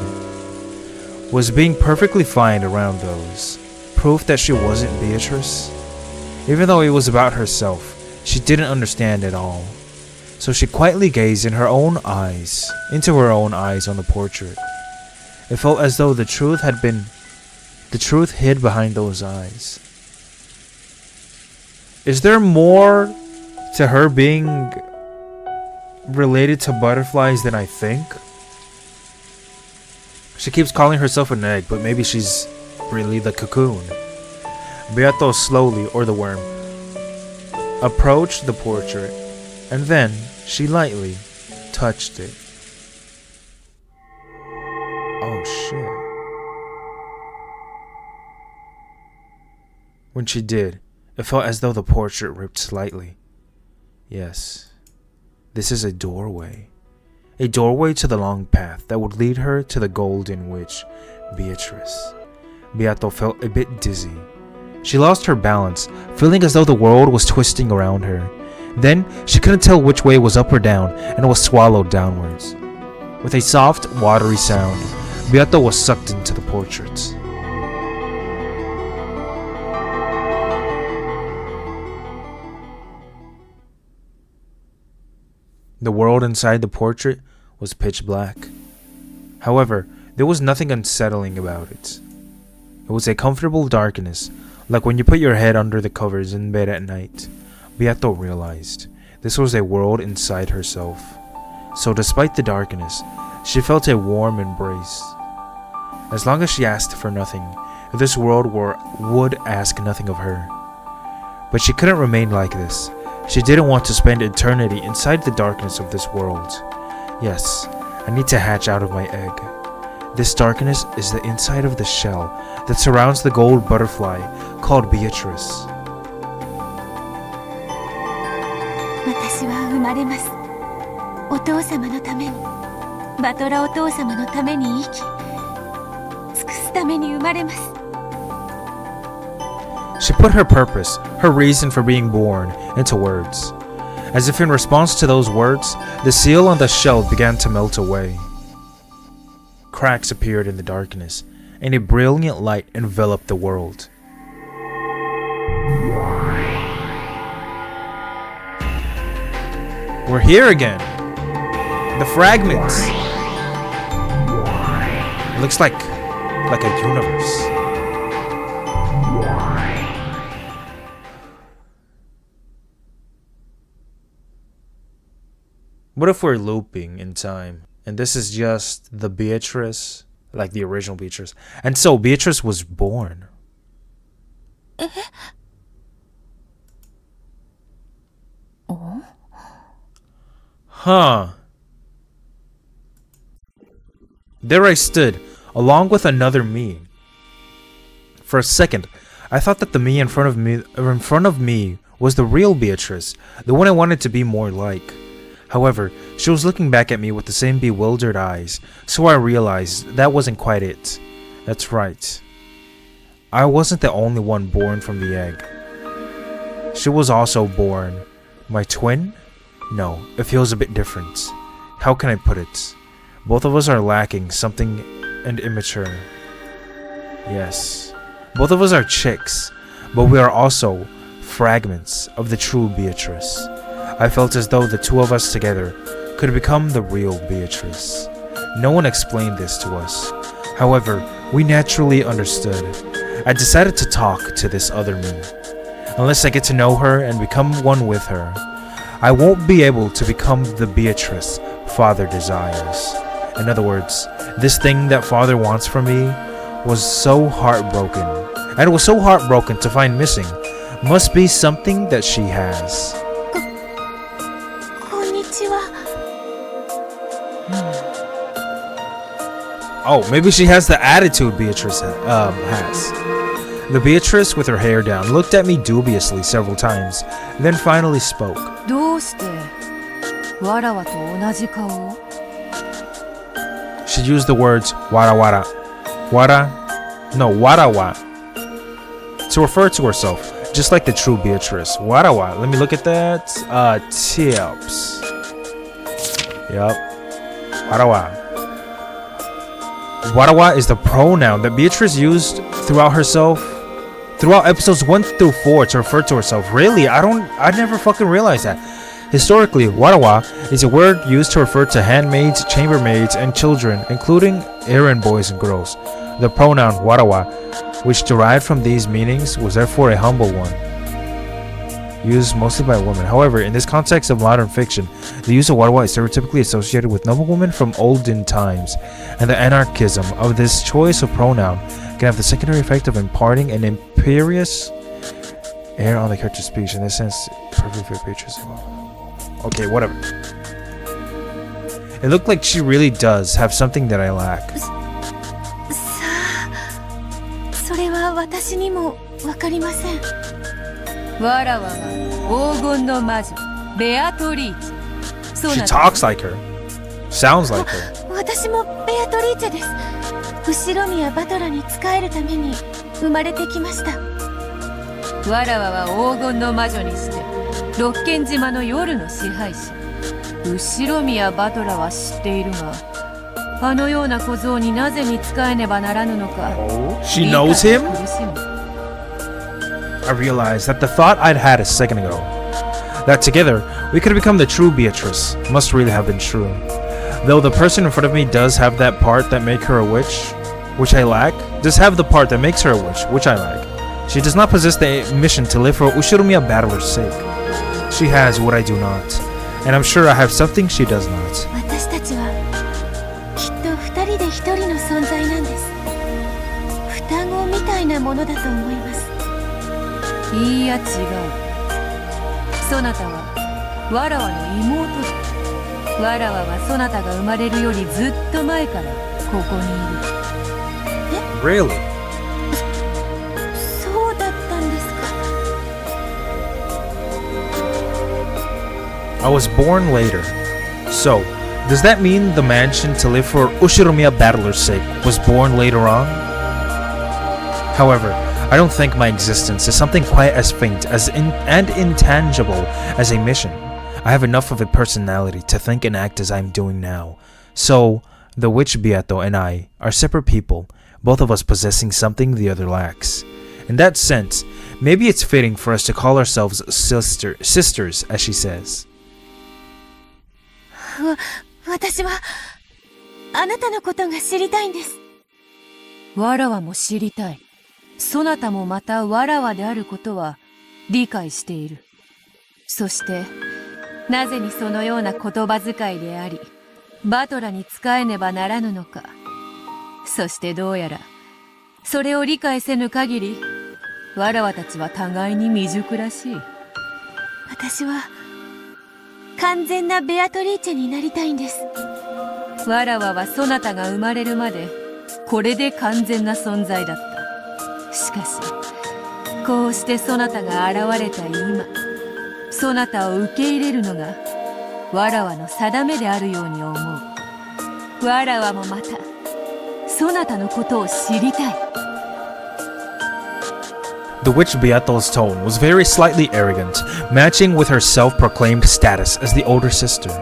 Was being perfectly fine around those proof that she wasn't Beatrice? Even though it was about herself, she didn't understand at all. So she quietly gazed into her own eyes on the portrait. It felt as though the truth hid behind those eyes. Is there more to her being related to butterflies than I think? She keeps calling herself an egg, but maybe she's really the cocoon. Beato slowly, or the worm, approached the portrait, and then she lightly touched it. Oh shit. When she did, It felt as though the portrait ripped slightly. Yes, this is a doorway. A doorway to the long path that would lead her to the golden witch, Beatrice. Beato felt a bit dizzy. She lost her balance, feeling as though the world was twisting around her. Then, she couldn't tell which way was up or down, and was swallowed downwards. With a soft, watery sound, Beato was sucked into the portrait. The world inside the portrait was pitch black. However, there was nothing unsettling about it. It was a comfortable darkness, like when you put your head under the covers in bed at night. Beato realized this was a world inside herself. So despite the darkness, she felt a warm embrace. As long as she asked for nothing, this world would ask nothing of her. But she couldn't remain like this. She didn't want to spend eternity inside the darkness of this world. Yes, I need to hatch out of my egg. This darkness is the inside of the shell that surrounds the gold butterfly called Beatrice. 私は生まれます。お父様のために、バトラお父様のために生き、尽くすために生まれます。 She put her purpose, her reason for being born, into words. As if in response to those words, the seal on the shell began to melt away. Cracks appeared in the darkness, and a brilliant light enveloped the world. We're here again! The fragments! It looks like a universe. What if we're looping in time, and this is just the Beatrice, like the original Beatrice, and so Beatrice was born? Huh. There I stood, along with another me. For a second, I thought that the me in front of me was the real Beatrice, the one I wanted to be more like. However, she was looking back at me with the same bewildered eyes, so I realized that wasn't quite it. That's right. I wasn't the only one born from the egg. She was also born. My twin? No, it feels a bit different. How can I put it? Both of us are lacking something and immature. Yes, both of us are chicks, but we are also fragments of the true Beatrice. I felt as though the two of us together could become the real Beatrice. No one explained this to us. However, we naturally understood. I decided to talk to this other me. Unless I get to know her and become one with her, I won't be able to become the Beatrice Father desires. In other words, this thing that Father wants from me was so heartbroken. And it was so heartbroken to find missing. Must be something that she has. Oh, maybe she has the attitude Beatrice has. The Beatrice with her hair down looked at me dubiously several times, then finally spoke. She used the words wara wara, warawa, to refer to herself, just like the true Beatrice. Warawa, let me look at that. Tips. Yup. Warawa. Warawa is the pronoun that Beatrice used throughout episodes 1 through 4 to refer to herself. Really? I never fucking realized that. Historically, warawa is a word used to refer to handmaids, chambermaids, and children, including errand boys and girls. The pronoun warawa, which derived from these meanings, was therefore a humble one, used mostly by women. However, in this context of modern fiction, the use of warawa is stereotypically associated with noblewomen from olden times, and the anarchism of this choice of pronoun can have the secondary effect of imparting an imperious air on the character's speech. In this sense, perfect for Beatrice. Okay, whatever. It looked like she really does have something that I lack. わらわは黄金の魔女ベアトリーチェ。 She talks like her. Sounds like her. 私もベアトリーチェです。後ろ宮バトラに仕えるために生まれてきました。わらわは黄金の魔女にして六軒島の夜の支配者。後ろ宮バトラは知っているが、あのような小僧になぜに仕えねばならぬのか。 She knows him? I realized that the thought I'd had a second ago, that together we could become the true Beatrice, must really have been true. Though the person in front of me does have that part that makes her a witch, which I lack, does have the part that makes her a witch, which I lack. She does not possess the mission to live for Ushiromiya battler's sake. She has what I do not, and I'm sure I have something she does not. 私たちはきっと二人で一人の存在なんです。双子みたいなものだと思います。いいや違う。そなたはわらわの妹だ。わらわはそなたが生まれるよりずっと前からここにいる。Really? そうだったんですか。I was born later. So, does that mean the mansion to live for Ushiromiya battler's sake was born later on? However, I don't think my existence is something quite as faint and intangible as a mission. I have enough of a personality to think and act as I'm doing now. So, the witch Beato and I are separate people, both of us possessing something the other lacks. In that sense, maybe it's fitting for us to call ourselves sisters, as she says. 私はあなたのことが知りたいんです。わらわも知りたい。そなたもまたわらわであることは理解している。そして、なぜにそのような言葉遣いであり、バトラに仕えねばならぬのか。そしてどうやら、それを理解せぬ限り、わらわたちは互いに未熟らしい。私は完全なベアトリーチェになりたいんです。わらわはそなたが生まれるまで、これで完全な存在だった。しかし、こうしてそなたが現れた今、そなたを受け入れるのがわらわの定めであるように思う。わらわもまたそなたのことを知りたい。 The witch Beato's tone was very slightly arrogant, matching with her self-proclaimed status as the older sister.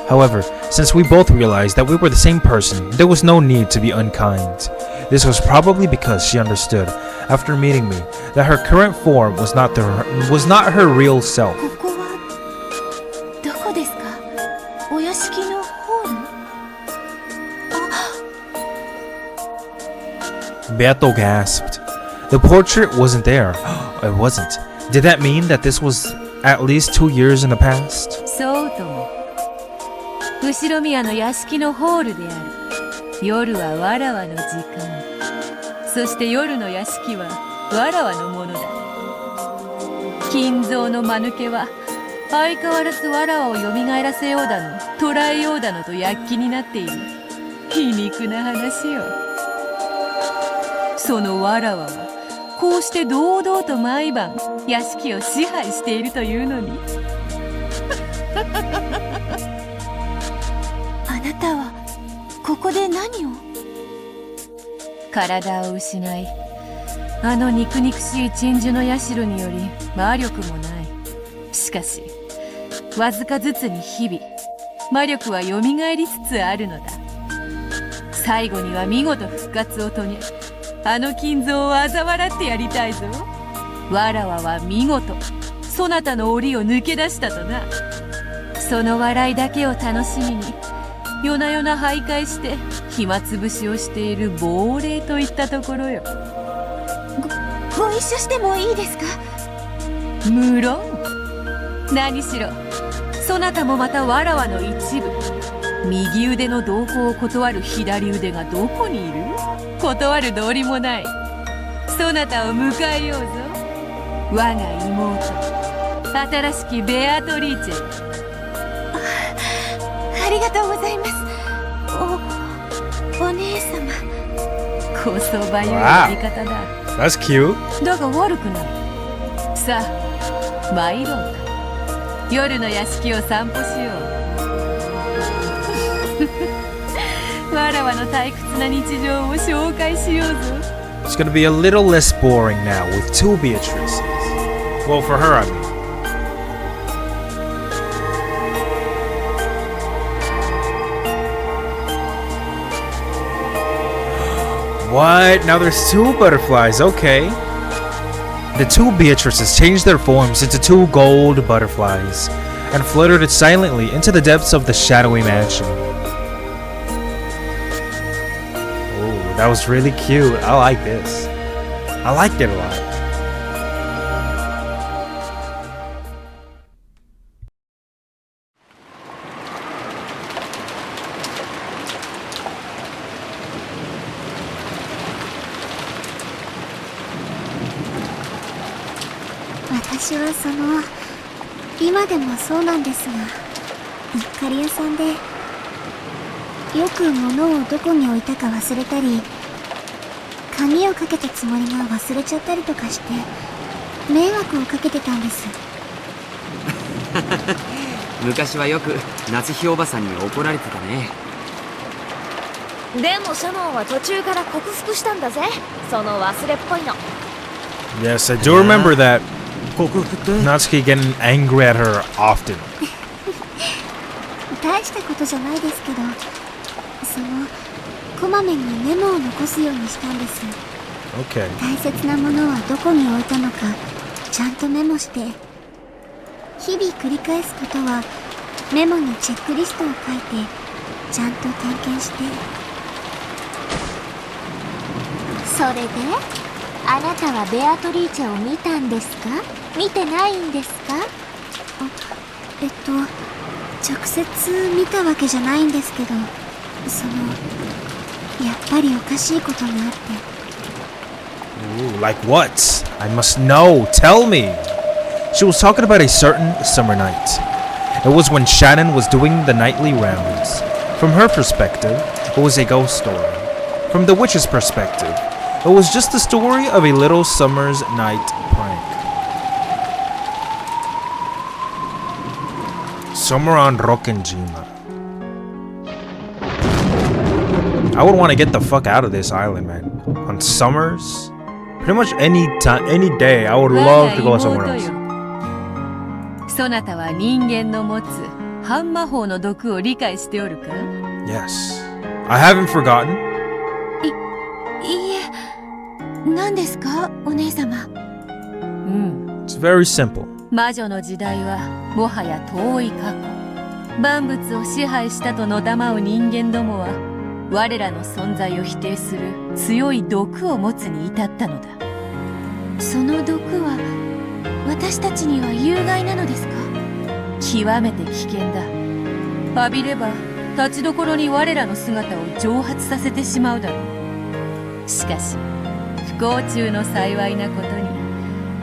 However, since we both realized that we were the same person, there was no need to be unkind. This was probably because she understood, after meeting me, that her current form was not her real self. ここはどこですか？お屋敷のホール？ Beato gasped. The portrait wasn't there. It wasn't. Did that mean that this was at least 2 years in the past? そうとも。後ろ宮の屋敷のホールである。夜はわらわの時間。そして夜の屋敷はわらわのものだ。金蔵の間抜けは相変わらずわらわを蘇らせようだの、捕らえようだのと躍起になっている。皮肉な話よ。そのわらわはこうして堂々と毎晩屋敷を支配しているというのに。あなたはここで何を？体を失い、あの肉々しい鎮守の社により魔力もない。しかしわずかずつに日々魔力は蘇りつつあるのだ。最後には見事復活を遂げ、あの金蔵を嘲笑ってやりたいぞ。わらわは見事そなたの檻を抜け出したとな。その笑いだけを楽しみに夜な夜な徘徊して暇つぶしをしている亡霊といったところよ。ご一緒してもいいですか？無論。何しろそなたもまたわらわの一部。右腕の同行を断る左腕がどこにいる？断る道理もない。そなたを迎えようぞ、我が妹、新しきベアトリーチェ。ありがとうございます。お姉様。こそばゆい呼び方だ。That's cute. だが悪くない。さあ参ろうか。夜の屋敷を散歩しよう。わらわの退屈な日常を紹介しようぞ。 It's gonna be a little less boring now with two Beatrices. Well, for her, I mean. What? Now there's two butterflies, okay. The two Beatrices changed their forms into two gold butterflies and fluttered silently into the depths of the shadowy mansion. Oh, that was really cute. I like this. I liked it a lot.今でもそうなんですが、うっかり屋さんでよく物をどこに置いたか忘れたり、鍵をかけたつもりが忘れちゃったりとかして迷惑をかけてたんです。昔はよく夏日おばさんに怒られてたね。でもシャノンは途中から克服したんだぜ、その忘れっぽいの。 Yes, I do remember that. Natsuki getting angry at her often. 大したことじゃないですけど、こまめにメモを残すようにしたんです。 Okay. 大切なものはどこに置いたのかちゃんとメモして、日々繰り返すことはメモにチェックリストを書いてちゃんと点検して。それであなたはベアトリーチェを見たんですか？見てないんですか？直接見たわけじゃないんですけど、やっぱりおかしいことがあって。 Ooh, like what? I must know. Tell me. She was talking about a certain summer night. It was when Shannon was doing the nightly rounds. From her perspective, it was a ghost story. From the witch's perspective, it was just the story of a little summer's night prank. Somewhere on Rokkenjima. I would want to get the fuck out of this island, man. On summers, pretty much any time, any day, I would love to go somewhere else. そなたは人間の持つ半魔法の毒を理解しておるか？ Yes, I haven't forgotten. いいえ、何ですか、お姉様。It's very simple. 魔女の時代はもはや遠い過去。万物を支配したとのだまう人間どもは我らの存在を否定する強い毒を持つに至ったのだ。その毒は私たちには有害なのですか？極めて危険だ。浴びれば立ちどころに我らの姿を蒸発させてしまうだろう。しかし不幸中の幸いなことに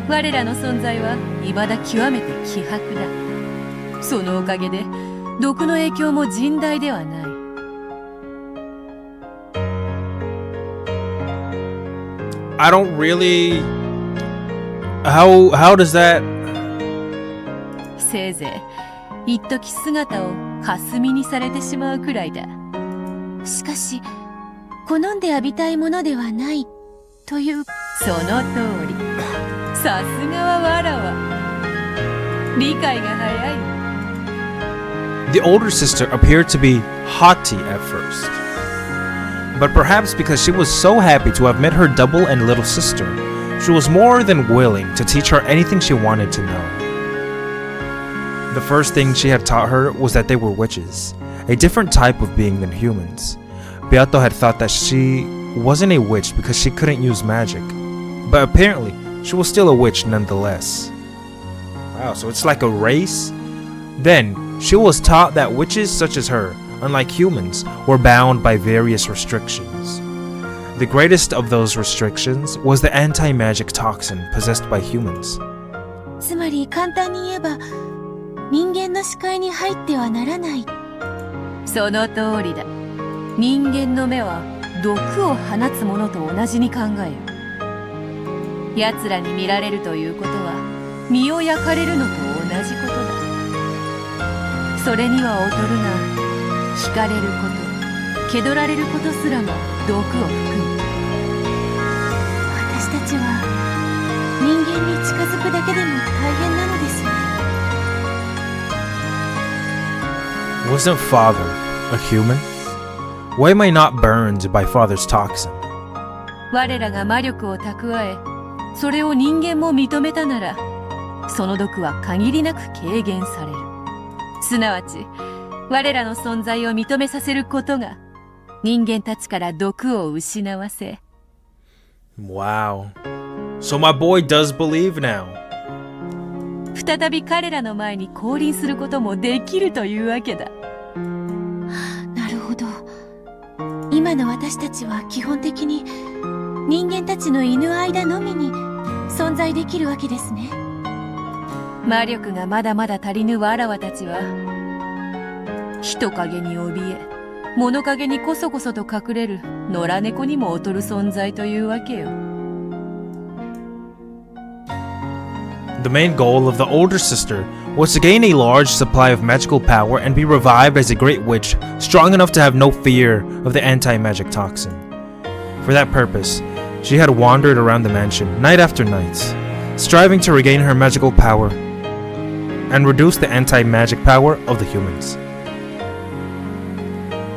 我らの存在は未だ極めて希薄だ。そのおかげで毒の影響も甚大ではない。I don't really. How does that? せいぜい一時姿を霞にされてしまうくらいだ。しかし好んで浴びたいものではないという。その通り。さすがはわらわ。理解が早い。The older sister appeared to be haughty at first, but perhaps because she was so happy to have met her double and little sister, she was more than willing to teach her anything she wanted to know. The first thing she had taught her was that they were witches, a different type of being than humans. Beato had thought that she wasn't a witch because she couldn't use magic, but apparently she was still a witch nonetheless. Wow, so it's like a race? Then, she was taught that witches such as her, unlike humans, were bound by various restrictions. The greatest of those restrictions was the anti-magic toxin possessed by humans. つまり簡単に言えば、人間の視界に入ってはならない。その通りだ。人間の目は毒を放つものと同じに考えよ。奴らに見られるということは身を焼かれるのと同じことだ。それには劣るが、惹かれること、気取られることすらも毒を含む。私たちは人間に近づくだけでも大変なのですね。Wasn't Father a human? Why am I not burned by Father's toxin? 我らが魔力を蓄え、それを人間も認めたなら、その毒は限りなく軽減される。すなわち、我らの存在を認めさせることが、人間たちから毒を失わせ。Wow. So my boy does believe now. 再び彼らの前に降臨することもできるというわけだ。なるほど。今の私たちは基本的に人間たちのいぬ間のみに存在できるわけですね。魔力がまだまだ足りぬわらわたちは、人影に怯え、物陰にこそこそと隠れる野良猫にも劣る存在というわけよ。The main goal of the older sister was to gain a large supply of magical power and be revived as a great witch, strong enough to have no fear of the anti-magic toxin. For that purpose, she had wandered around the mansion night after night, striving to regain her magical power and reduce the anti-magic power of the humans.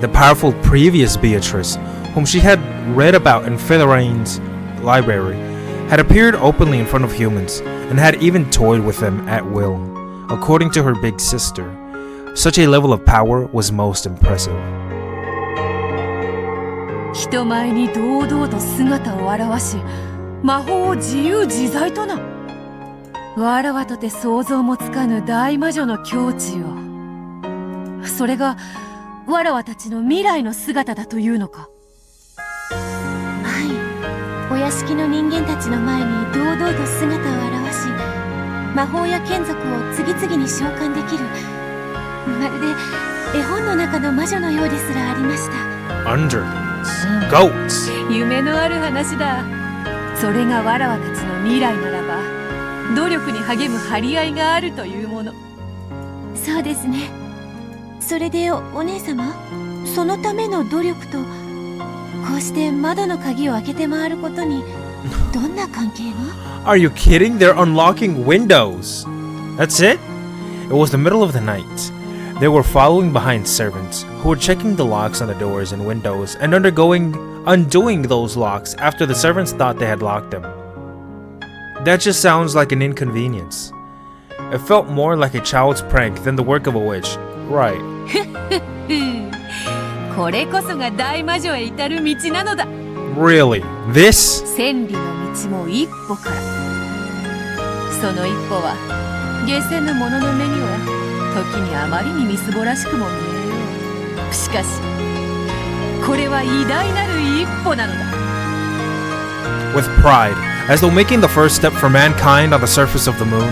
The powerful previous Beatrice, whom she had read about in Fitharine's library, had appeared openly in front of humans and had even toyed with them at will. According to her big sister, such a level of power was most impressive. 人前に堂々と姿を現し、魔法を自由自在とな。わらわとて想像もつかぬ大魔女の境地を。それがわらわたちの未来の姿だというのか。はい。お屋敷の人間たちの前に堂々と姿を現し、魔法や眷属を次々に召喚できる、まるで絵本の中の魔女のようですらありました。Underlings, goats. 夢のある話だ。それがわらわたちの未来ならば、努力に励む張り合いがあるというもの。そうですね。それで お姉様、そのための努力とこうして窓の鍵を開けて回ることにどんな関係が？ Are you kidding? They're unlocking windows. That's it? It was the middle of the night. They were following behind servants who were checking the locks on the doors and windows and undoing those locks after the servants thought they had locked them. That just sounds like an inconvenience. It felt more like a child's prank than the work of a witch. Right. これこそが大魔女へ至る道なのだ。Really? This? 千里の道も一歩から。その一歩は下せぬ者の目には時にあまりにみすぼらしくも見えよう。しかしこれは偉大なる一歩なのだ。 With pride, as though making the first step for mankind on the surface of the moon,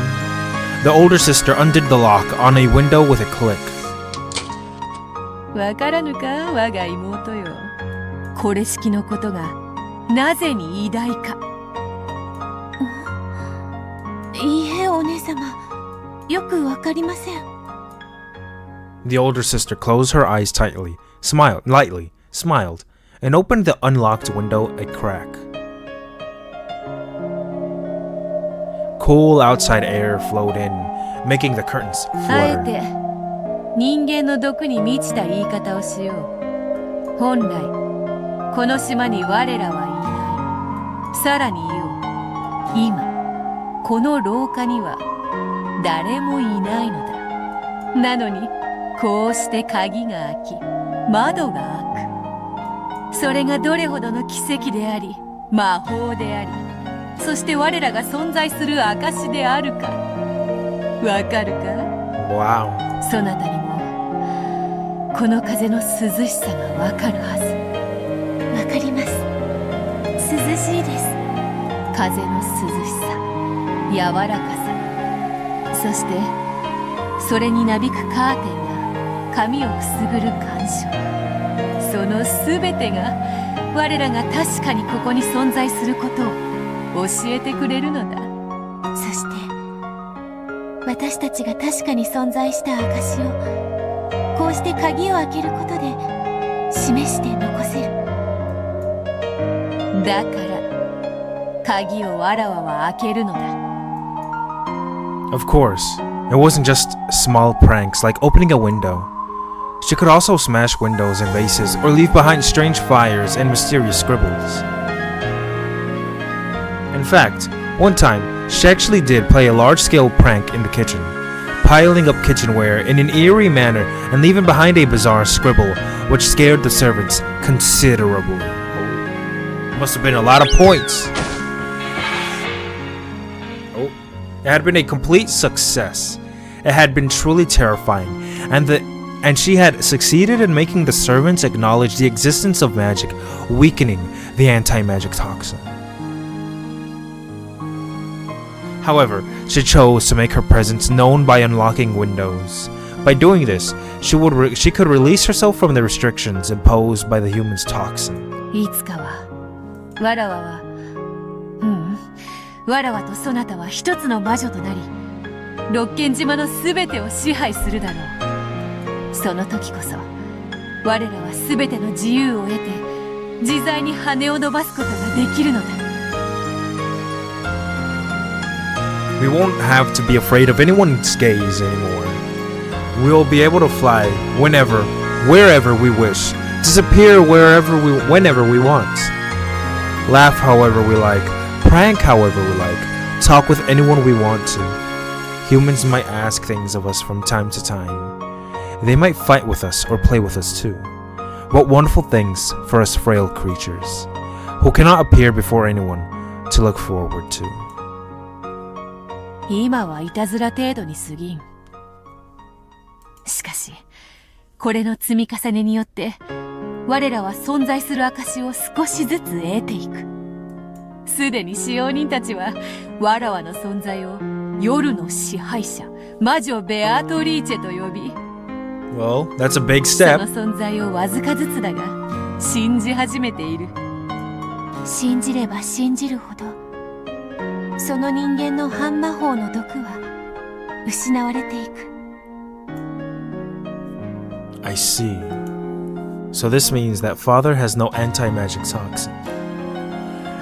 the older sister undid the lock on a window with a click. わからぬか、我が妹よ。これ式のことがなぜに偉大か。いいえ、お姉様。よくわかりません。The older sister closed her eyes tightly, lightly, smiled, and opened the unlocked window a crack. Cool outside air flowed in, making the curtains あえ flutter. て人間の毒に満ちた言い方をしよう。本来この島に我らはいない。さらに言おう。今この廊下には誰もいないのだ。なのにこうして鍵が開き、窓が開く。それがどれほどの奇跡であり、魔法であり、そして我らが存在する証であるか。わかるか？ Wow. そなたにもこの風の涼しさがわかるはず。わかります。涼しいです。風の涼しさ、柔らかさ、そしてそれになびくカーテンが髪をくすぐる感触、そのすべてが我らが確かにここに存在することを教えてくれるのだ。そして私たちが確かに存在した証をこうして鍵を開けることで示して残せる。だから鍵をわらわは開けるのだ。 Of course, it wasn't just small pranks like opening a window. She could also smash windows and vases or leave behind strange fires and mysterious scribbles. In fact, one time, she actually did play a large-scale prank in the kitchen, piling up kitchenware in an eerie manner and leaving behind a bizarre scribble which scared the servants considerably. Must have been a lot of points. Oh, it had been a complete success. It had been truly terrifying, and she had succeeded in making the servants acknowledge the existence of magic, weakening the anti-magic toxin. However, she chose to make her presence known by unlocking windows. By doing this, she could release herself from the restrictions imposed by the human's toxin. いつかはわらわはわらわとそなたは一つの魔女となり六軒島のすべてを支配するだろう。その時こそ我らはすべての自由を得て自在に羽を伸ばすことができるのだ。We won't have to be afraid of anyone's gaze anymore. We'll be able to fly whenever, wherever we wish, disappear whenever we want, laugh however we like, prank however we like, talk with anyone we want to. Humans might ask things of us from time to time. They might fight with us or play with us too. What wonderful things for us frail creatures, who cannot appear before anyone to look forward to. 今はいたずら程度に過ぎん。しかしこれの積み重ねによって我らは存在する証を少しずつ得ていく。すでに使用人たちはわらわの存在を夜の支配者魔女ベアートリーチェと呼び、 Well, that's a big そ step. の存在をわずかずつだが信じ始めている。信じれば信じるほどその人間の半魔法の毒は失われていく。 I see. So this means that Father has no anti-magic toxin.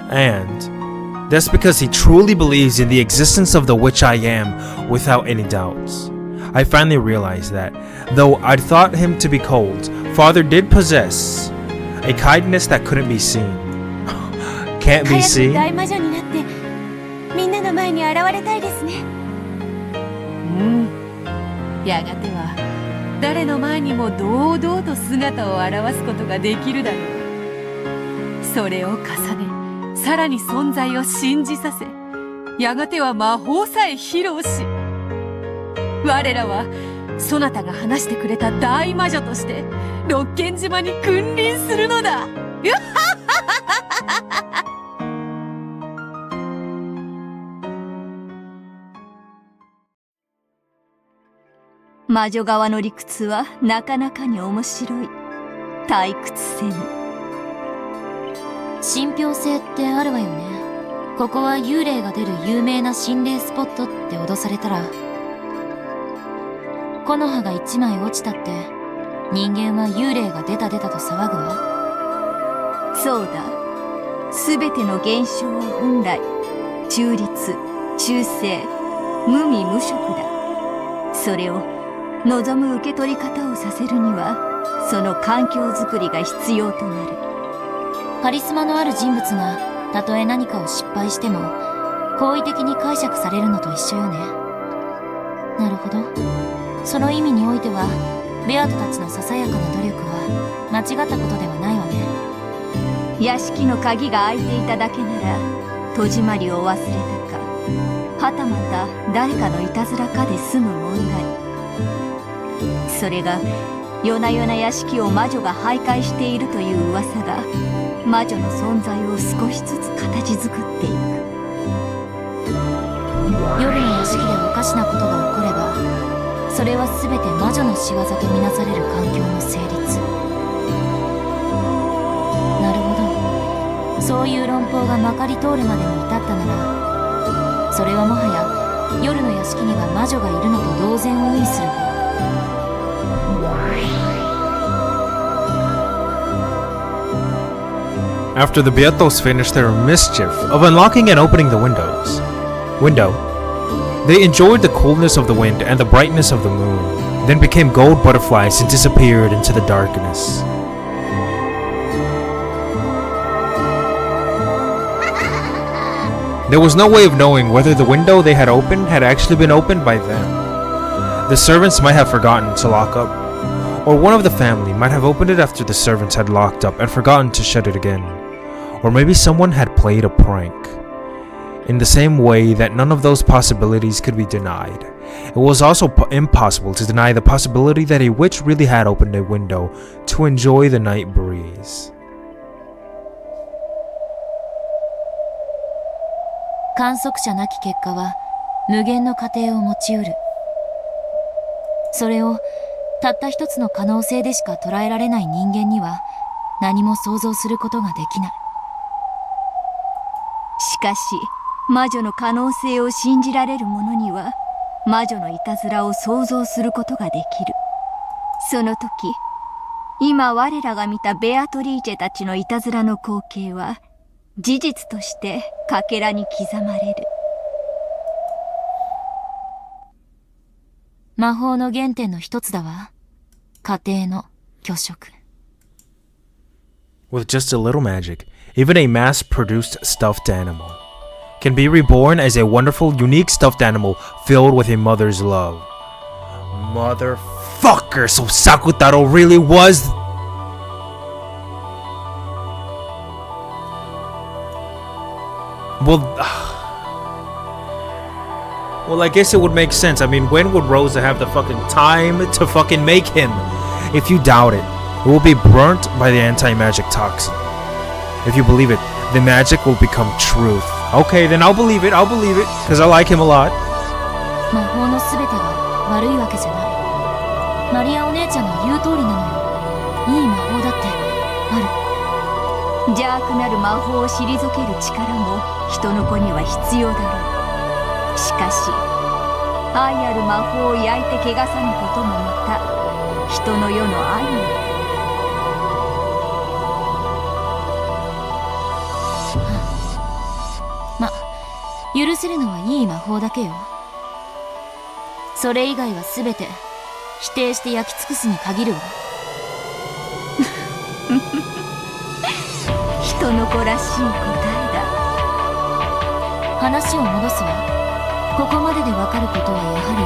And that's because he truly believes in the existence of the witch I am without any doubts. I finally realized that, though I'd thought him to be cold, Father did possess a kindness that couldn't be seen. Can't be 早く seen? 大魔女になってみんなの前に現れたいですね。やがては誰の前にも堂々と姿を現すことができるだろう。それを重ねさらに存在を信じさせ、やがては魔法さえ披露し、我らはそなたが話してくれた大魔女として六軒島に君臨するのだ。魔女側の理屈はなかなかに面白い。退屈せぬ。信憑性ってあるわよね。ここは幽霊が出る有名な心霊スポットって脅されたら、木の葉が一枚落ちたって人間は幽霊が出たと騒ぐわ。そうだ。すべての現象は本来中立、中性、無味無色だ。それを望む受け取り方をさせるにはその環境づくりが必要となる。カリスマのある人物がたとえ何かを失敗しても好意的に解釈されるのと一緒よね。なるほど。その意味においてはベアトたちのささやかな努力は間違ったことではないわね。屋敷の鍵が開いていただけなら戸締まりを忘れたか、はたまた誰かのいたずらかで済む問題。それが夜な夜な屋敷を魔女が徘徊しているという噂が魔女の存在を少しずつ形作っていく。夜の屋敷でおかしなことが起こればそれは全て魔女の仕業とみなされる環境の成立。なるほど。そういう論法がまかり通るまでに至ったなら、それはもはや夜の屋敷には魔女がいるのと同然を意味する。After the Beatos finished their mischief of unlocking and opening the window, they enjoyed the coolness of the wind and the brightness of the moon, then became gold butterflies and disappeared into the darkness. There was no way of knowing whether the window they had opened had actually been opened by them. The servants might have forgotten to lock up, or one of the family might have opened it after the servants had locked up and forgotten to shut it again. Or maybe someone had played a prank. In the same way that none of those possibilities could be denied, it was also impossible to deny the possibility that a witch really had opened a window to enjoy the night breeze. 観測者なき結果は無限の過程を持ち得る。それをたった一つの可能性でしか捉えられない人間には何も想像することができない。しかし魔女の可能性を信じられる者には魔女のいたずらを想像することができる。その時、今我らが見たベアトリーチェたちのいたずらの光景は事実としてかけらに刻まれる。魔法の原点の一つだわ。家庭の虚飾。With just a little magic, even a mass-produced stuffed animal can be reborn as a wonderful, unique stuffed animal filled with a mother's love. Motherfucker! So Sakutaro really was... Well, I guess it would make sense. I mean, when would Rosa have the fucking time to fucking make him? If you doubt it, it will be burnt by the anti-magic toxin. If you believe it, the magic will become truth. Okay, then I'll believe it, because I like him a lot. 魔法のすべてが悪いわけじゃない。マリアお姉ちゃんの言う通りなのよ。いい魔法だってある。邪悪なる魔法を退ける力も人の子には必要だろう。しかし、愛ある魔法を焼いて汚さぬこともまた人の世の愛なの。許せるのはいい魔法だけよ。それ以外は全て否定して焼き尽くすに限るわ。人の子らしい答えだ。話を戻すわ。ここまででわかることはやはり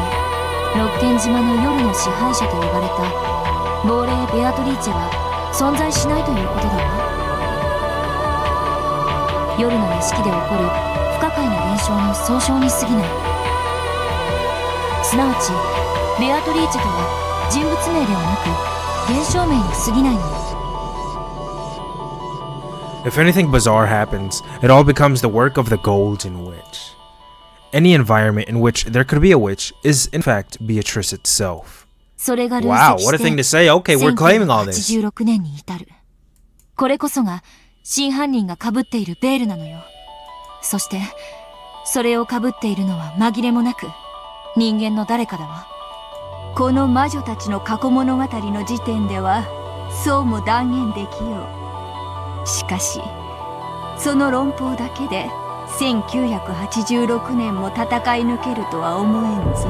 六天島の夜の支配者と呼ばれた亡霊ベアトリーチェは存在しないということだわ。夜の屋敷で起こる不可解な現象の総称に過ぎない。すなわちベアトリーチェとは人物名ではなく現象名に過ぎないのよ。If anything bizarre happens, it all becomes the work of the Golden Witch. Any environment in which there could be a witch is in fact Beatrice itself. Wow, what a thing to say. Okay, we're claiming all this. 1986年に至る。これこそが真犯人が被っているベールなのよ。そして、それを被っているのは紛れもなく人間の誰かだわ。この魔女たちの過去物語の時点ではそうも断言できよう。しかし、その論法だけで1986年も戦い抜けるとは思えんぞ。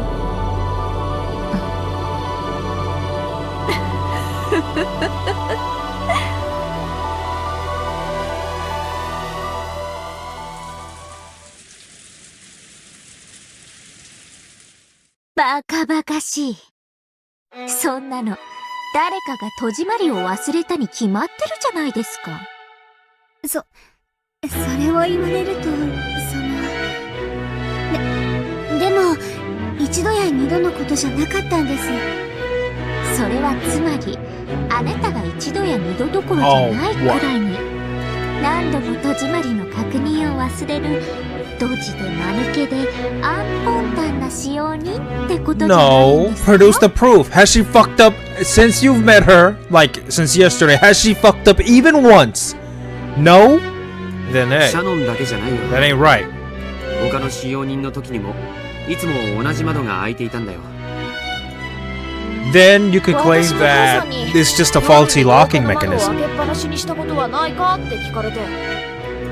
バカバカしい。そんなの誰かが戸締まりを忘れたに決まってるじゃないですか。それを言われると、でも一度や二度のことじゃなかったんです。それはつまりあなたが一度や二度どころじゃないくらいに何度も戸締まりの確認を忘れるドジで間抜けでアンポンタンな仕様にってことじゃないんですか。 No, produce the proof. Has she fucked up since you've met her? Like, since yesterday, has she fucked up even once? No? Then hey, シャノンだけじゃないよ。 that ain't right. 他の使用人の時にもいつも同じ窓が開いていたんだよ。 Then you could claim that it's just a faulty locking mechanism. 開けっぱなしにしたことはないかって聞かれて、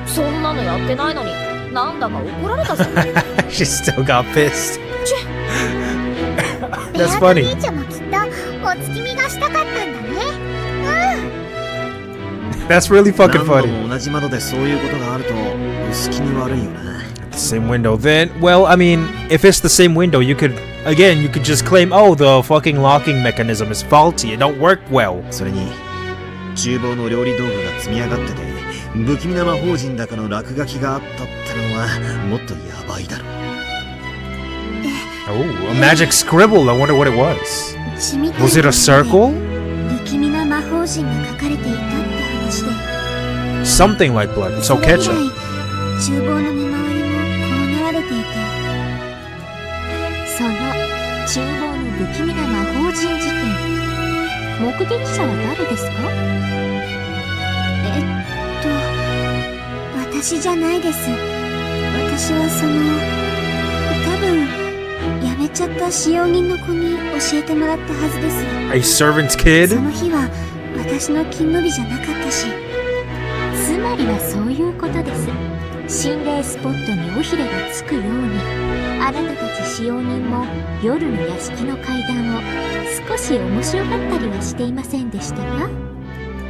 そんなのやってないのになんだか怒られたぜ。She still got pissed. ベア That's トリ funny. ーチェもきっとお月見がしたかったんだね。 That's really fucking 何度 funny. も同じ窓でそういうことがあると薄気味悪いよな。 Same window. Then, well, I mean, if it's the same window, you could just claim, oh, the fucking locking mechanism is faulty. It don't work well. それに厨房の料理道具が積み上がってて不気味な魔法陣だかの落書きがあったってのはもっとやばいだろう。 Oh, a magic scribble. I wonder what it was. 血みたい Was it a circle? 不気味な魔法陣が書かれていたって話で、 Something like blood. So それ以 ketchup. 来厨房の見回りもこうなられていて、その厨房の不気味な魔法陣事件、目撃者は誰ですか？私じゃないです。私は多分辞めちゃった使用人の子に教えてもらったはずです。 A servant's kid? その日は私の勤務日じゃなかったし。つまりはそういうことです。心霊スポットに尾ひれがつくように、あなたたち使用人も夜の屋敷の階段を少し面白がったりはしていませんでしたか？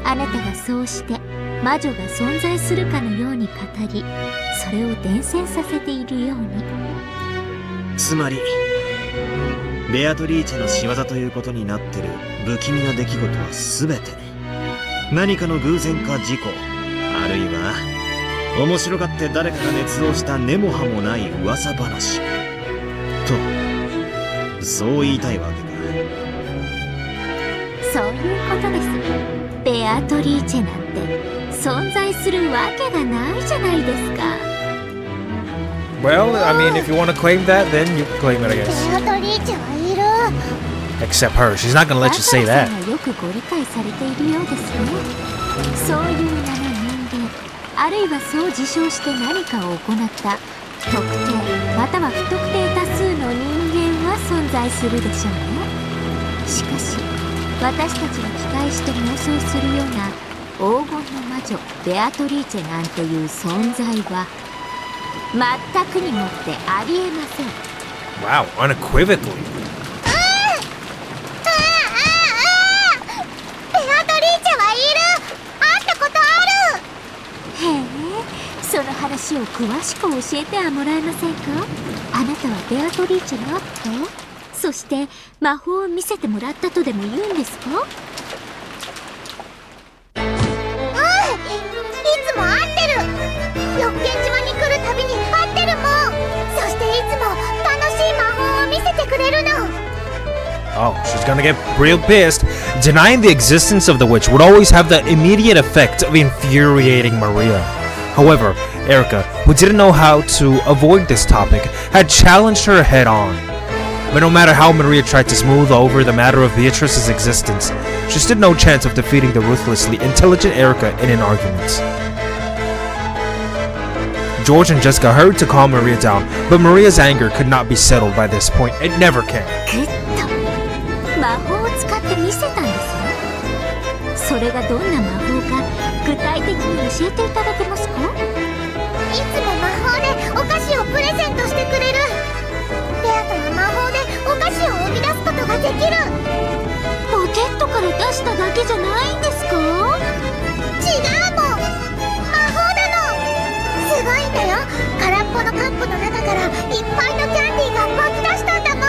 あなたがそうして魔女が存在するかのように語り、それを伝染させているように。つまりベアトリーチェの仕業ということになってる不気味な出来事は全て何かの偶然か事故、あるいは面白がって誰かが捏造した根も葉もない噂話と、そう言いたいわけか。そういうことです。ベアトリーチェなんて存在するわけがないじゃないですか。 Well, I mean, if you want to claim that, then you can claim it, I ベ guess. アトリーチェはいる。 Except her. She's not gonna let you say だ that. からさんはよくご理解されているようですね。そういう名の人間、あるいはそう自称して何かを行った特定または不特定多数の人間は存在するでしょうね。しかし私たちが期待して妄想するような黄金の魔女ベアトリーチェなんていう存在は全くにもってありえません。 Wow, unequivocally. ベアトリーチェはいる。会ったことある。へえ、その話を詳しく教えてはもらえませんか？あなたはベアトリーチェに会った？そして魔法を見せてもらったとでも言うんですか？いつも会ってる。六軒島に来るたびに会ってるもん。そしていつも楽しい魔法を見せてくれるの。 Oh, she's gonna get real pissed. Denying the existence of the witch would always have the immediate effect of infuriating Maria. However, Erica, who didn't know how to avoid this topic, had challenged her head on. But no matter how Maria tried to smooth over the matter of Beatrice's existence, she stood no chance of defeating the ruthlessly intelligent Erica in an argument. George and Jessica hurried to calm Maria down, but Maria's anger could not be settled by this point. It never can. ぐっと魔法を使って見せたんですね。それがどんな魔法か具体的に教えていただけますか？いつも魔法でお菓子をプレゼントしてくれる。ベアトは魔法でお菓子を生み出すことができる。ポケットから出しただけじゃないんですか？違うもん。魔法なの。すごいんだよ。空っぽのカップの中からいっぱいのキャンディーが湧き出したんだもん。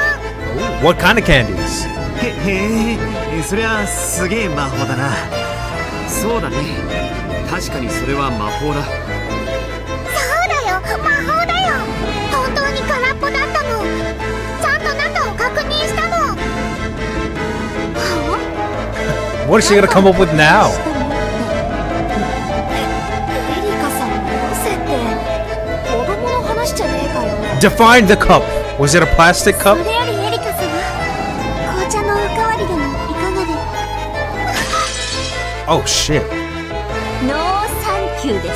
What kind of candies? へえ、そりゃすげえ魔法だな。そうだね、確かにそれは魔法だ。そうだよ、魔法だよ。本当に空っぽだったもん。ちゃんと中を確認したもん。 What is she gonna come up with now? エリカさんのせって子供の話じゃねえかよ。 Define the cup. Was it a plastic そ cup? れよりエリカ様、紅茶のおかわりでもいかがで。 Oh shit. ノーサンキューです。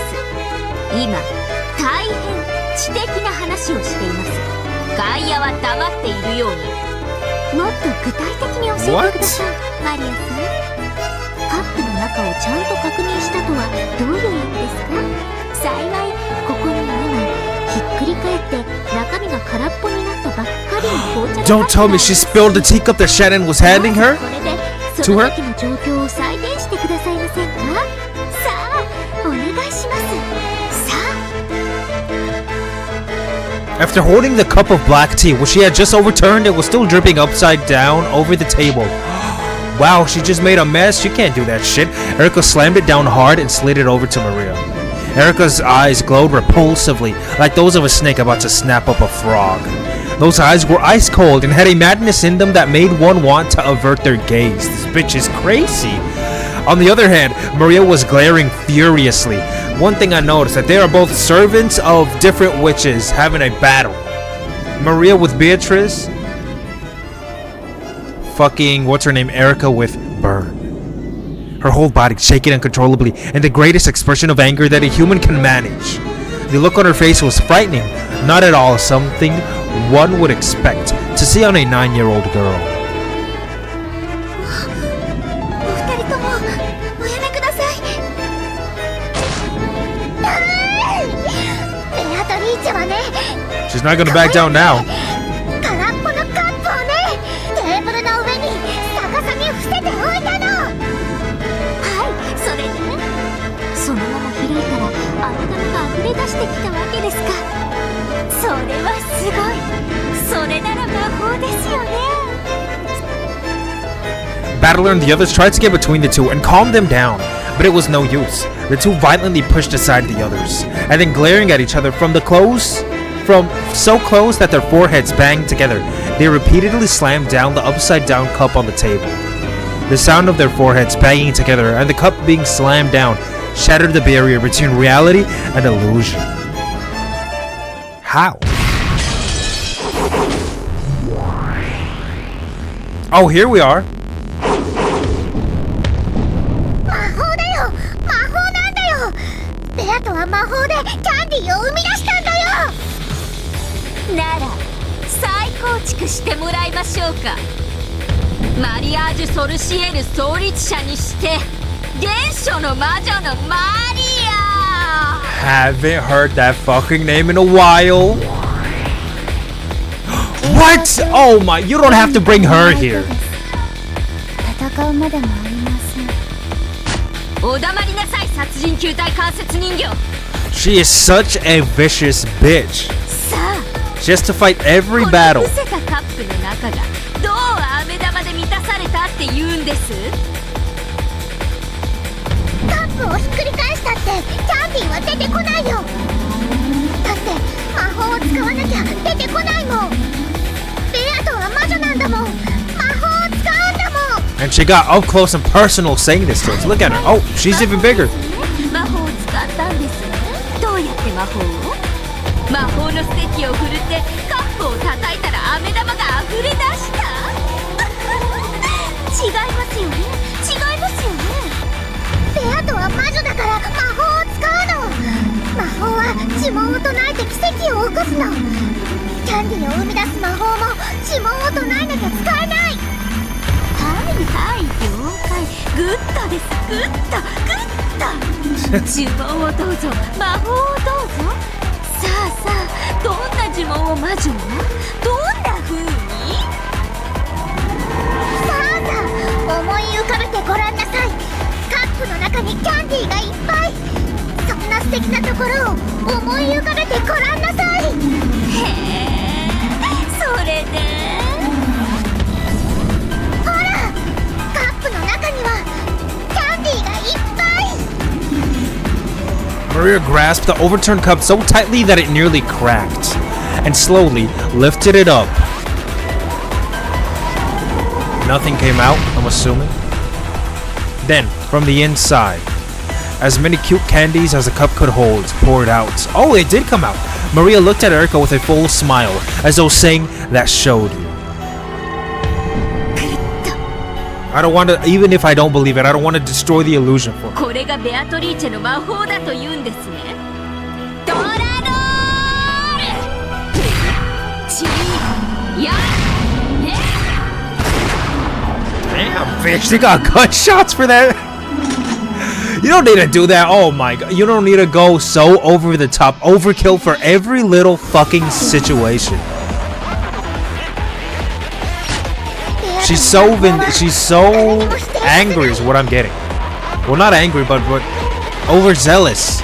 今大変知的な話をしています。外野は黙っているように。もっと具体的に教えてください、マリアさん。カップの中をちゃんと確認したとはどういう意味ですか？幸いここに今ひっくり返って中身が空っぽになったばっかりの紅茶。 Don't tell me she spilled the teacup that Shannon was handing her これで to その her? 時の状況を再現してくださいませんか？さあお願いします。さあ。 After holding the cup of black tea, which she had just overturned, it was still dripping upside down over the table. Wow, she just made a mess. She can't do that shit. Erica slammed it down hard and slid it over to Maria. Erica's eyes glowed repulsively, like those of a snake about to snap up a frog. Those eyes were ice cold and had a madness in them that made one want to avert their gaze. This bitch is crazy. On the other hand, Maria was glaring furiously. One thing I noticed, that they are both servants of different witches having a battle. Maria with Beatrice. Fucking, what's her name? Erica with Burn. Her whole body shaking uncontrollably in the greatest expression of anger that a human can manage. The look on her face was frightening, not at all something one would expect to see on a 9-year-old girl. お二人ともおやめください。ベアトリーチェはね、 She's not gonna back down now. 空っぽのカップをね、テーブルの上に逆さに伏せておいたの。はい、それでそのまま開いたらあの玉が溢れ出してきたわけですか。それはすごい。それなら魔法ですよね。 Battler and the others tried to get between the two and calm them down, but it was no use. The two violently pushed aside the others, and then glaring at each other from so close that their foreheads banged together, they repeatedly slammed down the upside-down cup on the table. The sound of their foreheads banging together and the cup being slammed down shattered the barrier between reality and illusion. How? Oh, here we are. 魔法だよ、魔法なんだよ。ベアとは魔法でキャンディーを生み出したんだよ。なら再構築してもらいましょうか。マリアージュ・ソルシエル創立者にして原初の魔女のマリア。 Haven't heard that fucking name in a while. What? Oh my, you don't have to bring her here. 戦うまでもありません。お黙りなさい、殺人球体関節人形。 She is such a vicious bitch. さあ She has to fight every こ battle. の伏せたカップの中がどう飴玉で満たされたって言うんです？カップをひっくり返したってキャンディーは出てこないよ。だって魔法を使わなきゃ出てこないもん。ベアとは魔女なんだもん。魔法を使うんだもん。 And she got up close and personal saying this to us. Look at her. Oh, she's even bigger. 魔法を使ったんですね。どうやって魔法を？魔法のステッキを振るってカップを叩いたら飴玉が溢れ出した。違いますよね、違いますよね。ベアとは魔女だから魔法を使うの。魔法は呪文を唱えて奇跡を起こすの。キャンディーを生み出す魔法も呪文を唱えなきゃ使えない。はいはい、了解。グッドです、グッドグッド。呪文をどうぞ、魔法をどうぞ。さあさあ、どんな呪文を魔女はどんな風に？さあさあ、思い浮かべてごらんなさい。カップの中にキャンディーがいっぱい。そんな素敵なところを思い浮かべてごらんなさい。へえ、それでほら、カップの中にはキャンディーがいっぱい。 Maria grasped the overturned cup so tightly that it nearly cracked, and slowly lifted it up. Nothing came out, I'm assuming. Then, from the inside, as many cute candies as the cup could hold poured out. Oh, it did come out. Maria looked at Erica with a full smile, as though saying, "That showed you." I don't want to, even if I don't believe it, I don't want to destroy the illusion for her. これがベアトリーチェの魔法だと言うんですね。ドラロール！チー Damn, bitch, they got gunshots for that. You don't need to do that. Oh my god, you don't need to go so over the top, overkill for every little fucking situation. She's so angry is what I'm getting. Well, not angry, but overzealous.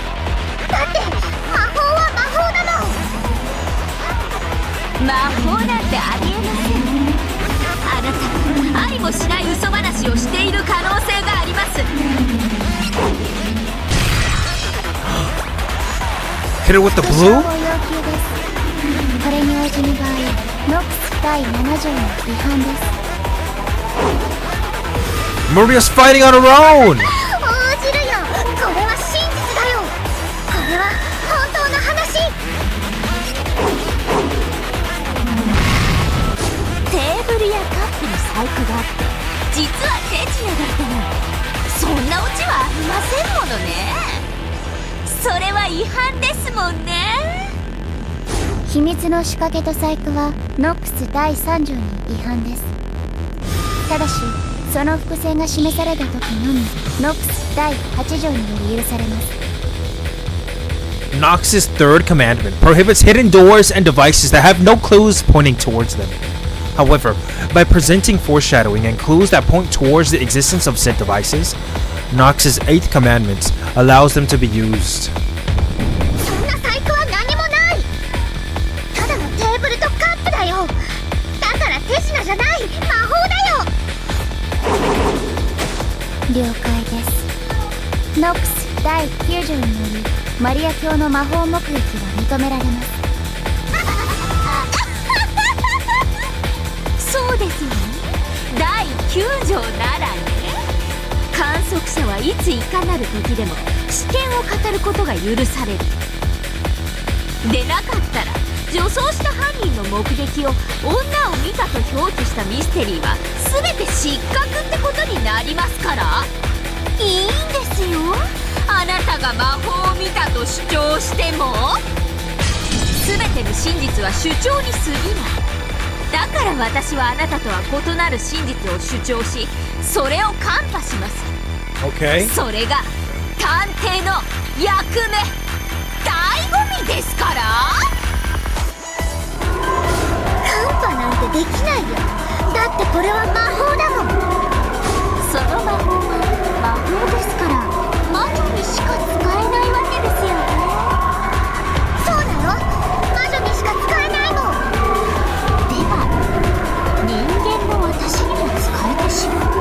Hit her with the blue? Maria's fighting on her own!秘密の仕掛けと細工はノックス第3条に違反です。ただしその伏線が示された時のみノックス第8条により許されます。 Nox's third commandment prohibits hidden doors and devices that have no clues pointing towards them. However, by presenting foreshadowing and clues that point towards the existence of said devices, Nox's 8th commandment allows them to be used. Nox 第9条によりマリア教の魔法目撃が認められます。そうですよね。第9条ならね、観測者はいついかなる時でも知見を語ることが許される。でなかったら女装した犯人の目撃を女を見たと表記したミステリーは全て失格ってことになりますから。いいんですよ、あなたが魔法を見たと主張しても。全ての真実は主張に過ぎない。だから私はあなたとは異なる真実を主張し、それを看破します。 Okay. それが探偵の役目、醍醐味ですから。看破なんてできないよ。だってこれは魔法だもん。その魔法は魔法ですから、魔女にしか使えないわけですよね。そうなの？魔女にしか使えないの。では人間の私にも使えてしまう。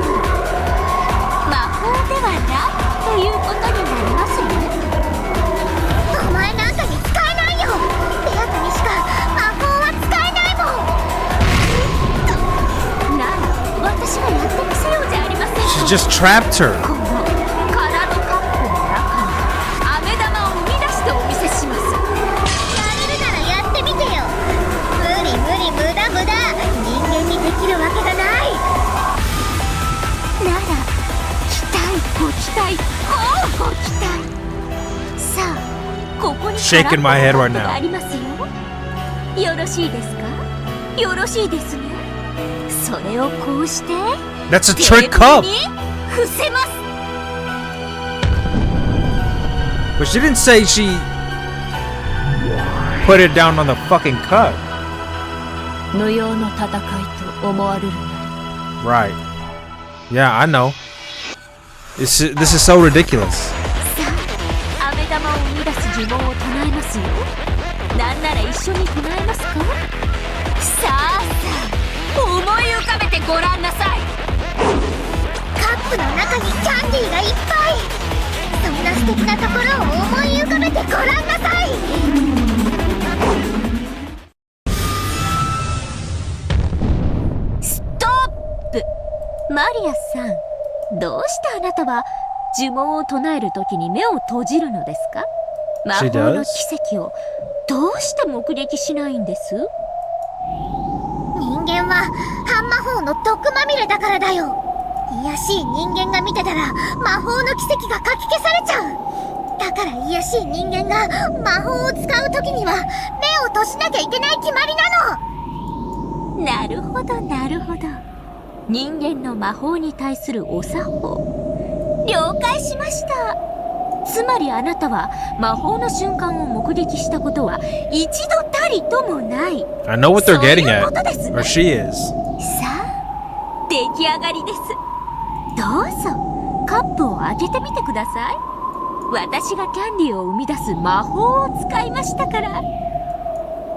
魔法ではないということになりますよ。お前なんかに使えないよ。ベアタにしか魔法は使えないもん。なら私がやってみせようじゃありませんか。 She just trapped her. この空のカップの中に飴玉を生み出してお見せします。やれるならやってみてよ。無理無駄人間にできるわけがない。なら期待ご期待乞うご期待。さあここに Shaking my head right now. ありますよ。よろしいですか。よろしいですね。それをこうして That's a trick cup. 伏せます。 But she didn't say she put it down on the fucking cup. 無用の戦いと思われるなり。 Right. Yeah, I know. This is so ridiculous. さあ、飴玉を生み出す呪文を唱えますよ。なんなら一緒に唱えますか。さあ思い浮かべてごらんなさい。カップの中にキャンディーがいっぱい。そんな素敵なところを思い浮かべてごらんなさい。ストップ。マリアさん、どうしてあなたは呪文を唱えるときに目を閉じるのですか。魔法の奇跡をどうして目撃しないんです。人間は半魔法の毒まみれだからだよ。卑しい人間が見てたら魔法の奇跡がかき消されちゃう。だから卑しい人間が魔法を使う時には目を閉じなきゃいけない決まりなの。なるほどなるほど。人間の魔法に対するお作法。了解しました。つまりあなたは魔法の瞬間を目撃したことは一度たりともない。I know what they're getting at. そういうことですね。 Or she is. さあ、出来上がりです。どうぞカップを開けてみてください。私がキャンディーを生み出す魔法を使いましたから。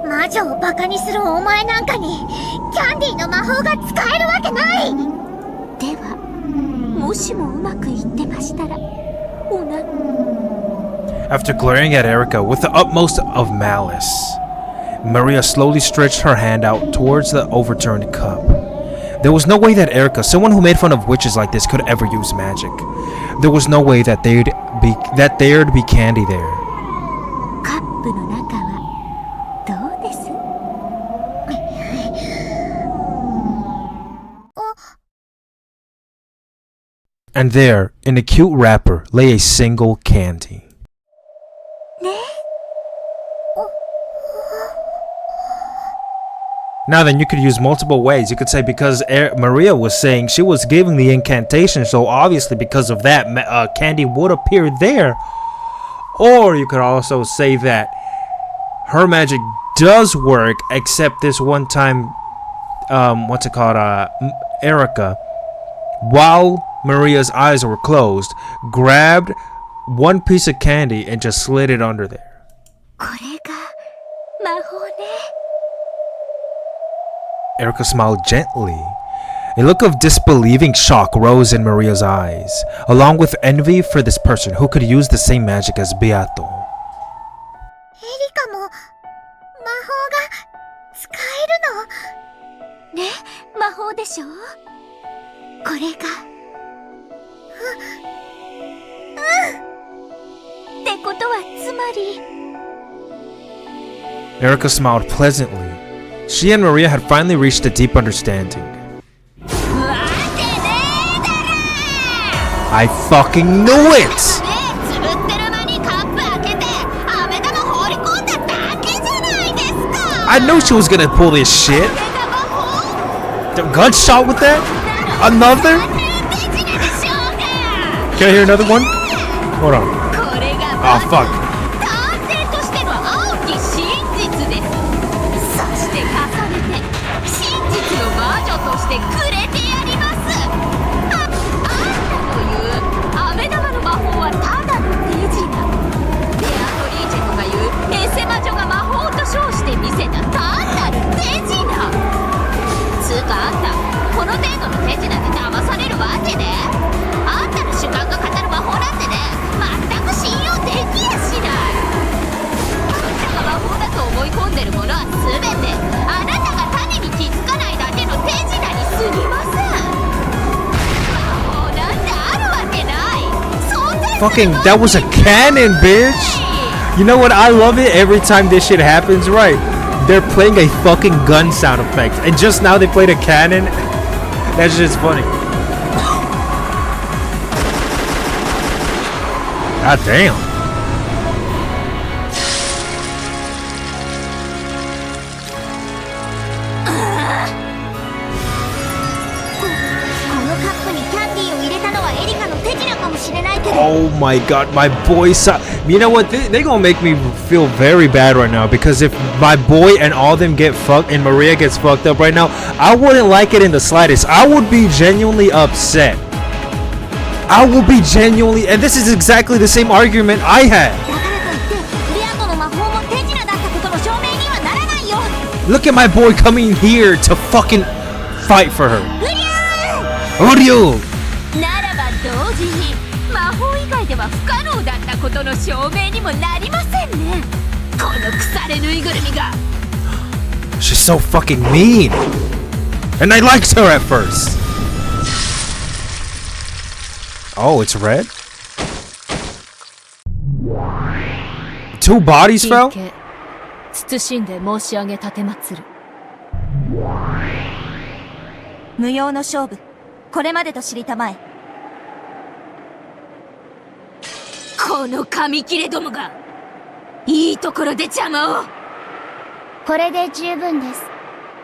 魔女をバカにするお前なんかにキャンディーの魔法が使えるわけない。ではもしもうまくいってましたらおな。 After glaring at Erica with the utmost of malice, Maria slowly stretched her hand out towards the overturned cup. There was no way that Erica, someone who made fun of witches like this, could ever use magic. There was no way that there'd be candy there. カップの中はどうです？ And there, in a cute wrapper, lay a single candy. Now then, you could use multiple ways. You could say because Maria was saying she was giving the incantation, so obviously because of that, candy would appear there. Or you could also say that her magic does work, except this one time, Erica, while Maria's eyes were closed, grabbed one piece of candy and just slid it under there. これが魔法ね。 Erica smiled gently. A look of disbelieving shock rose in Maria's eyes, along with envy for this person who could use the same magic as Beato. エリカも魔法が使えるの？ね、魔法でしょ？これが。ってことはつまり。 Erica smiled pleasantly. She and Maria had finally reached a deep understanding. I fucking knew it! I knew she was gonna pull this shit. The gunshot with that? Another? Can I hear another one? Hold on. Oh fuck. Fucking, that was a cannon, bitch! You know what? I love it every time this shit happens, right? They're playing a fucking gun sound effect. And just now they played a cannon. That's just funny. God damn. Oh my god, my boy saw. You know what? They gonna make me feel very bad right now, because if my boy and all them get fucked and Maria gets fucked up right now, I wouldn't like it in the slightest. I would be genuinely upset. I will be genuinely, and this is exactly the same argument I had. Look at my boy coming here to fucking fight for her. Uryu! 魔法以外では不可能だったことの証明にもなりませんね。この腐れぬいぐるみが。She's so fucking mean. And I liked her at first. Oh, it's red? 2 bodies fell? 謹んで申し上げ奉る。無用の勝負。これまでと知りたまえ。この紙切れどもがいいところで邪魔を。これで十分です。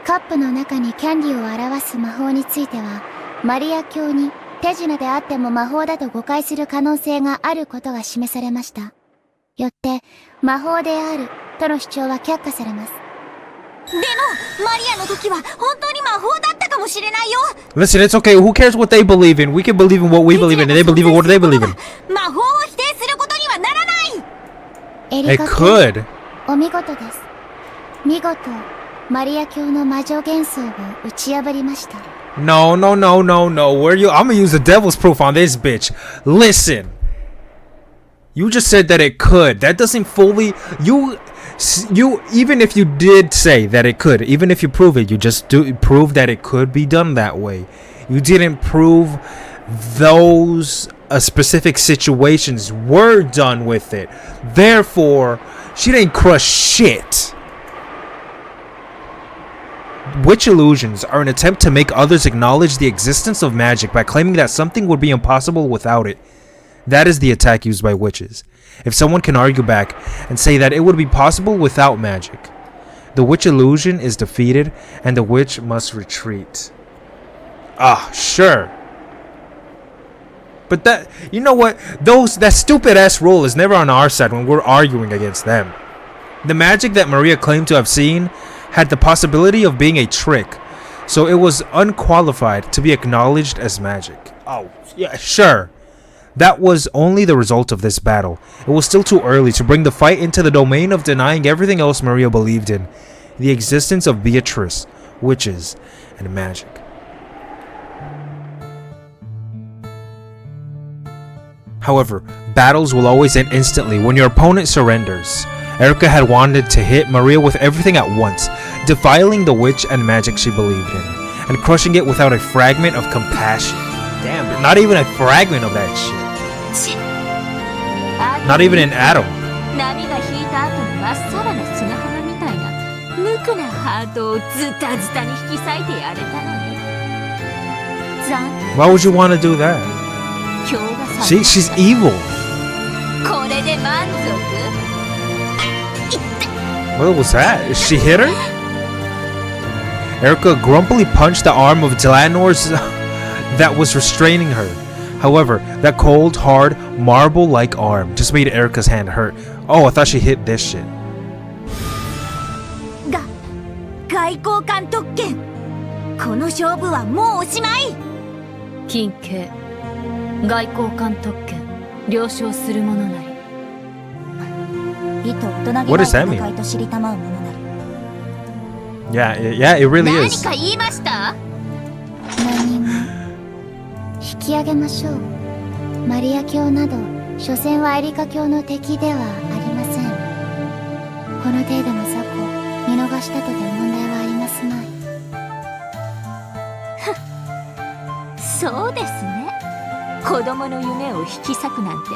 カップの中にキャンディーを表す魔法については、マリア教に手品であっても魔法だと誤解する可能性があることが示されました。よって、魔法であるとの主張は却下されます。でも、マリアの時は本当に魔法だったかもしれないよ。 Listen, it's okay. Who cares what they believe in? We can believe in what we believe in, and they believe in what they believe in. 魔法を否定することにはならない。エリ It カ could. お見事です。見事、マリア教の魔女幻想を打ち破りました。No. Where you? I'm gonna use the devil's proof on this bitch. Listen. You just said that it could. That doesn't fully. You even if you did say that it could, even if you prove it, you just prove that it could be done that way. You didn't prove those specific situations were done with it. Therefore, she didn't crush shit. Witch illusions are an attempt to make others acknowledge the existence of magic by claiming that something would be impossible without it. That is the attack used by witches. If someone can argue back and say that it would be possible without magic, the witch illusion is defeated and the witch must retreat. Ah, sure. But that, you know what? That stupid ass rule is never on our side when we're arguing against them. The magic that Maria claimed to have seen had the possibility of being a trick, so it was unqualified to be acknowledged as magic. Oh, yeah, sure. That was only the result of this battle. It was still too early to bring the fight into the domain of denying everything else Maria believed in. The existence of Beatrice, witches, and magic. However, battles will always end instantly when your opponent surrenders. Erica had wanted to hit Maria with everything at once, defiling the witch and magic she believed in, and crushing it without a fragment of compassion. Damn, not even a fragment of that shit. Not even an atom. Why would you want to do that? She's evil. What was that? She hit her? Erica grumpily punched the arm of Delanor's that was restraining her. However, that cold, hard, marble-like arm just made Erica's hand hurt. Oh, I thought she hit this shit. 外交官特権。この勝負はもうおしまい。近景、外交官特権、了承するものなり。意図大人げない戦いと知りたまうものなり。Yeah, it really is. 何か言いました？何も。引き上げましょう。マリア教など、所詮はエリカ教の敵ではありません。この程度の雑魚、見逃したとて問題はありますまい。そうですね。子供の夢を引き裂くなんて、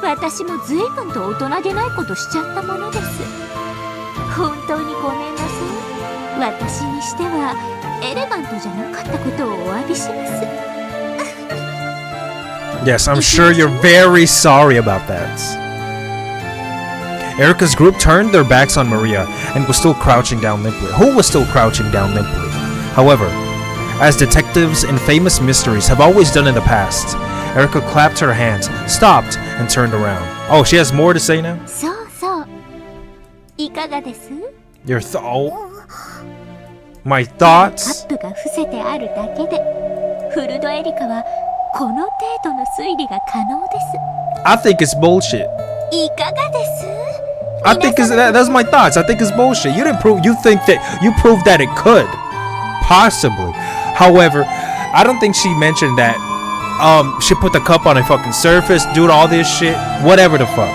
私も随分と大人げないことしちゃったものです。本当にごめんなさい。私にしてはエレガントじゃなかったことをお詫びします。Yes, I'm sure you're very sorry about that. Erica's group turned their backs on Maria and was still crouching down limply. Who was still crouching down limply? However, as detectives in famous mysteries have always done in the past, Erica clapped her hands, stopped, and turned around. Oh, she has more to say now? そうそう。いかがです？ Your My thoughts? カップが伏せてあるだけで、フルドエリカはこの程度の推理が可能です。I think it's bullshit. いかがです？ I think that's my thoughts. I think it's bullshit. You think that you proved that it could. Possibly. However, I don't think she mentioned that she put the cup on a fucking surface, do all this shit, whatever the fuck.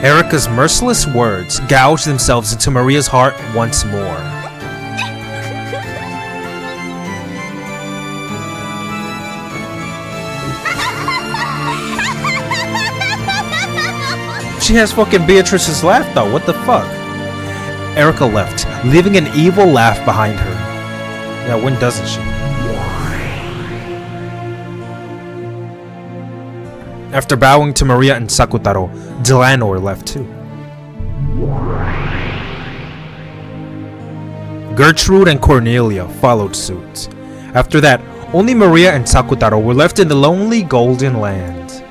Erica's merciless words gouged themselves into Maria's heart once more. She has fucking Beatrice's laugh though, what the fuck? Erica left, leaving an evil laugh behind her. Yeah, when doesn't she? After bowing to Maria and Sakutaro, Delanor left too. Gertrude and Cornelia followed suit. After that, only Maria and Sakutaro were left in the lonely Golden Land.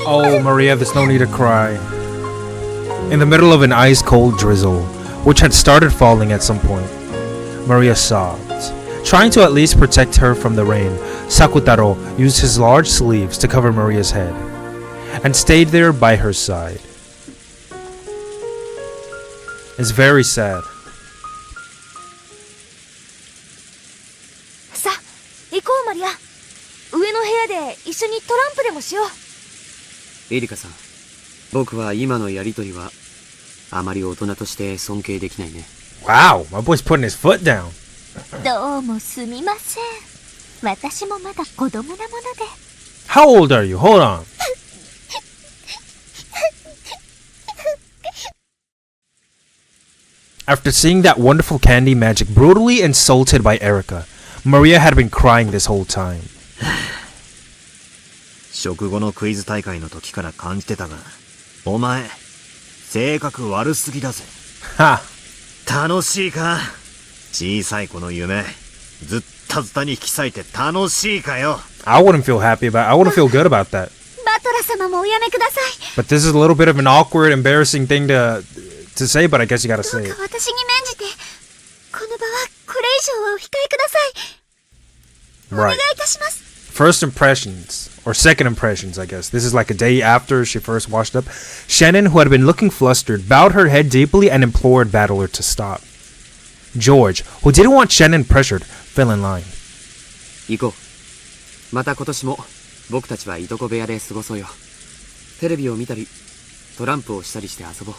Oh, Maria, there's no need to cry. In the middle of an ice-cold drizzle, which had started falling at some point, Maria sobbed. Trying to at least protect her from the rain, Sakutaro used his large sleeves to cover Maria's head, and stayed there by her side. It's very sad. さあ、行こうマリア。上の部屋で一緒にトランプでもしよう。エリカさん、僕は今のやりとりはあまり大人として尊敬できないね。Wow, my boy's putting his foot down. どうもすみません。私もまだ子供なもので。How old are you? Hold on. After seeing that wonderful candy magic brutally insulted by Erica, Maria had been crying this whole time. 食後のクイズ大会の時から感じてたが、お前、性格悪すぎだぜ。は楽しいか？小さい子の夢、ずったずたに引き裂いて楽しいかよ。I wouldn't feel happy about it. I wouldn't feel good about that. バトラ様もおやめください。 But this is a little bit of an awkward, embarrassing thing to say, but I guess you gotta ど say う it. か私に免じて、この場はこれ以上はお控えください。お願いいたします。First impressions, or second impressions, I guess. This is like a day after she first washed up. Shannon, who had been looking flustered, bowed her head deeply and implored Battler to stop. George, who didn't want Shannon pressured, fell in line. 行こう。また今年も僕たちはいとこ部屋で過ごそうよ。テレビを見たり、トランプをしたりして遊ぼう。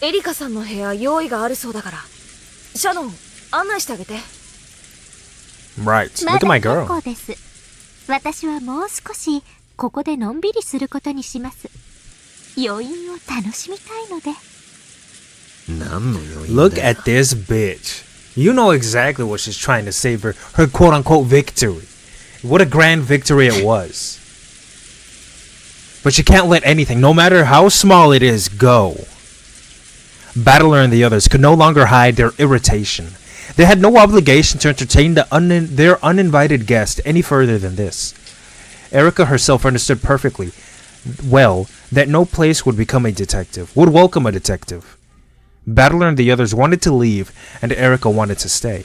エリカさんの部屋用意があるそうだから、シャノン案内してあげて。Right, look at my girl. まだ結構です。私はもう少しここでのんびりすることにします。余韻を楽しみたいので。何の余韻だよ。Look at this bitch. You know exactly what she's trying to save her quote-unquote victory. What a grand victory it was. But she can't let anything, no matter how small it is, go. Battler and the others could no longer hide their irritation. They had no obligation to entertain their uninvited guest any further than this. Erica herself understood perfectly well that no place would welcome a detective. Battler and the others wanted to leave, and Erica wanted to stay.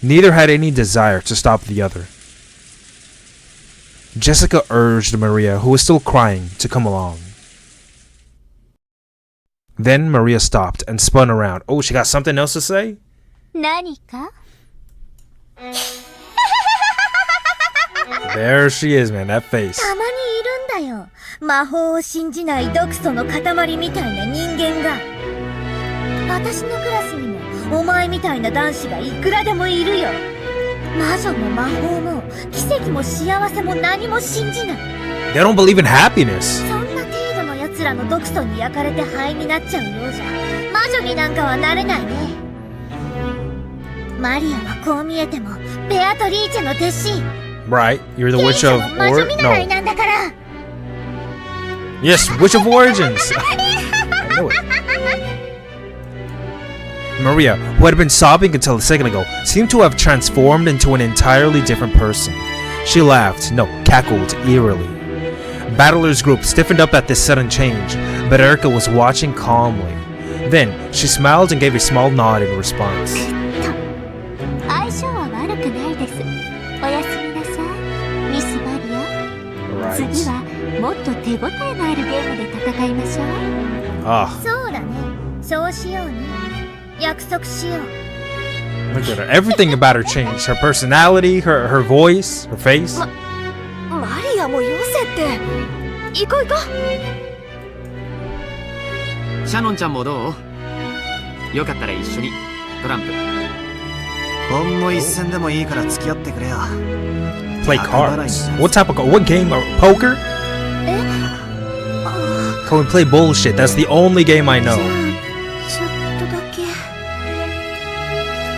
Neither had any desire to stop the other. Jessica urged Maria, who was still crying, to come along. Then Maria stopped and spun around. Oh, she got something else to say? 何か? There she is, man, that face. たまにいるんだよ。魔法を信じない毒素の塊みたいな人間が。私のクラスにもお前みたいな男子がいくらでもいるよ。魔女も魔法も奇跡も幸せも何も信じない。They don't believe in happiness. そんな程度の奴らの毒素に焼かれて灰になっちゃうようじゃ魔女になんかはなれないね。マリアはこう見えてもベアトリーチェの弟子。Right, you're the witch of魔女見習いなんだから。Yes, witch of origins. I know it. Maria, who had been sobbing until a second ago, seemed to have transformed into an entirely different person. She laughed, no, cackled eerily. Battler's group stiffened up at this sudden change, but Erika was watching calmly. Then, she smiled and gave a small nod in response. 相性は悪くないです。おやすみなさい、ミスマリア。次はもっと手応えのあるゲームで戦いましょう。そうだね。そうしようね。約束しよう。 Look at her. Everything about her changed. Her personality, her voice, her face. マリアもよせって。行こう行こう。シャノンちゃんもどう？よかったら一緒にトランプ。ほんの一戦でもいいから付き合ってくれよ。Play cards. What type of what game? Poker? Can we play bullshit? That's the only game I know.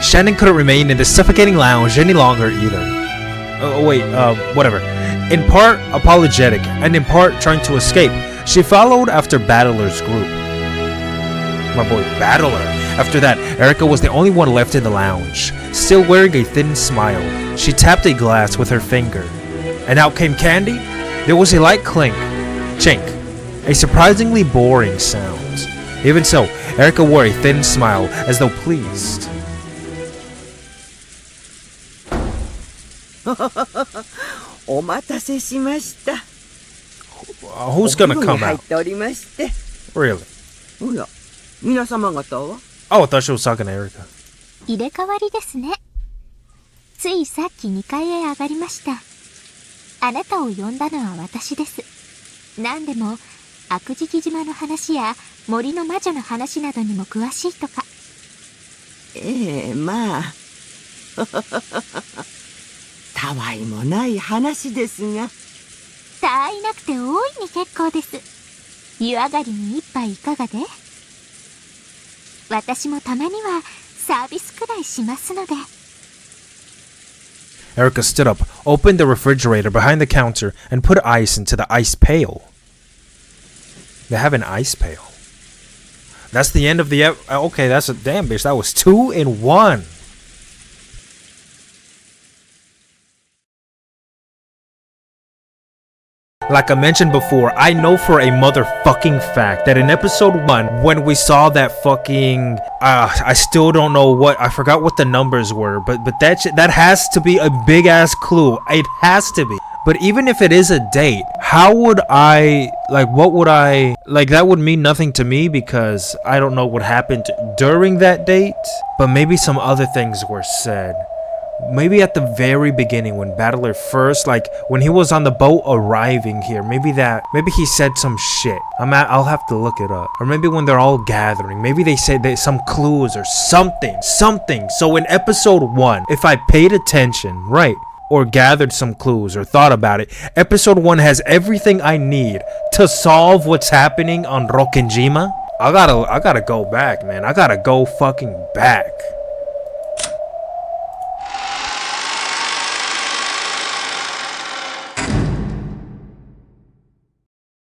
Shannon couldn't remain in the suffocating lounge any longer either. Whatever. In part apologetic and in part trying to escape, she followed after Battler's group. My boy Battler. After that, Erika was the only one left in the lounge. Still wearing a thin smile, she tapped a glass with her finger. And out came candy? There was a light clink. Chink. A surprisingly boring sound. Even so, Erika wore a thin smile as though pleased. Who's gonna come out? Really? Oh, I thought she was talking to Erika. 入れ替わりですね。ついさっき2階へ上がりました。あなたを呼んだのは私です。何でも悪事島の話や森の魔女の話などにも詳しいとか。まあたわいもない話ですが。たわいなくて大いに結構です。湯上がりに一杯いかがで？私もたまにはサービスくらいしますので。Erika stood up, opened the refrigerator behind the counter, and put ice into the ice pail. They have an ice pail. That's the end of the okay, that's a damn bitch. That was 2 in 1. Like I mentioned before, I know for a motherfucking fact that in episode 1, when we saw that fucking, I still don't know what, I forgot what the numbers were, but that has to be a big ass clue. It has to be. But even if it is a date, how would I, like, what would I, like, that would mean nothing to me because I don't know what happened during that date, but maybe some other things were said. Maybe at the very beginning when Battler first, like when he was on the boat arriving here, maybe he said some shit. I'll have to look it up. Or maybe when they're all gathering, maybe they said some clues or something. So in episode 1, if I paid attention, right, or gathered some clues or thought about it, episode 1 has everything I need to solve what's happening on Rokkenjima. I gotta go back, man. I gotta go fucking back.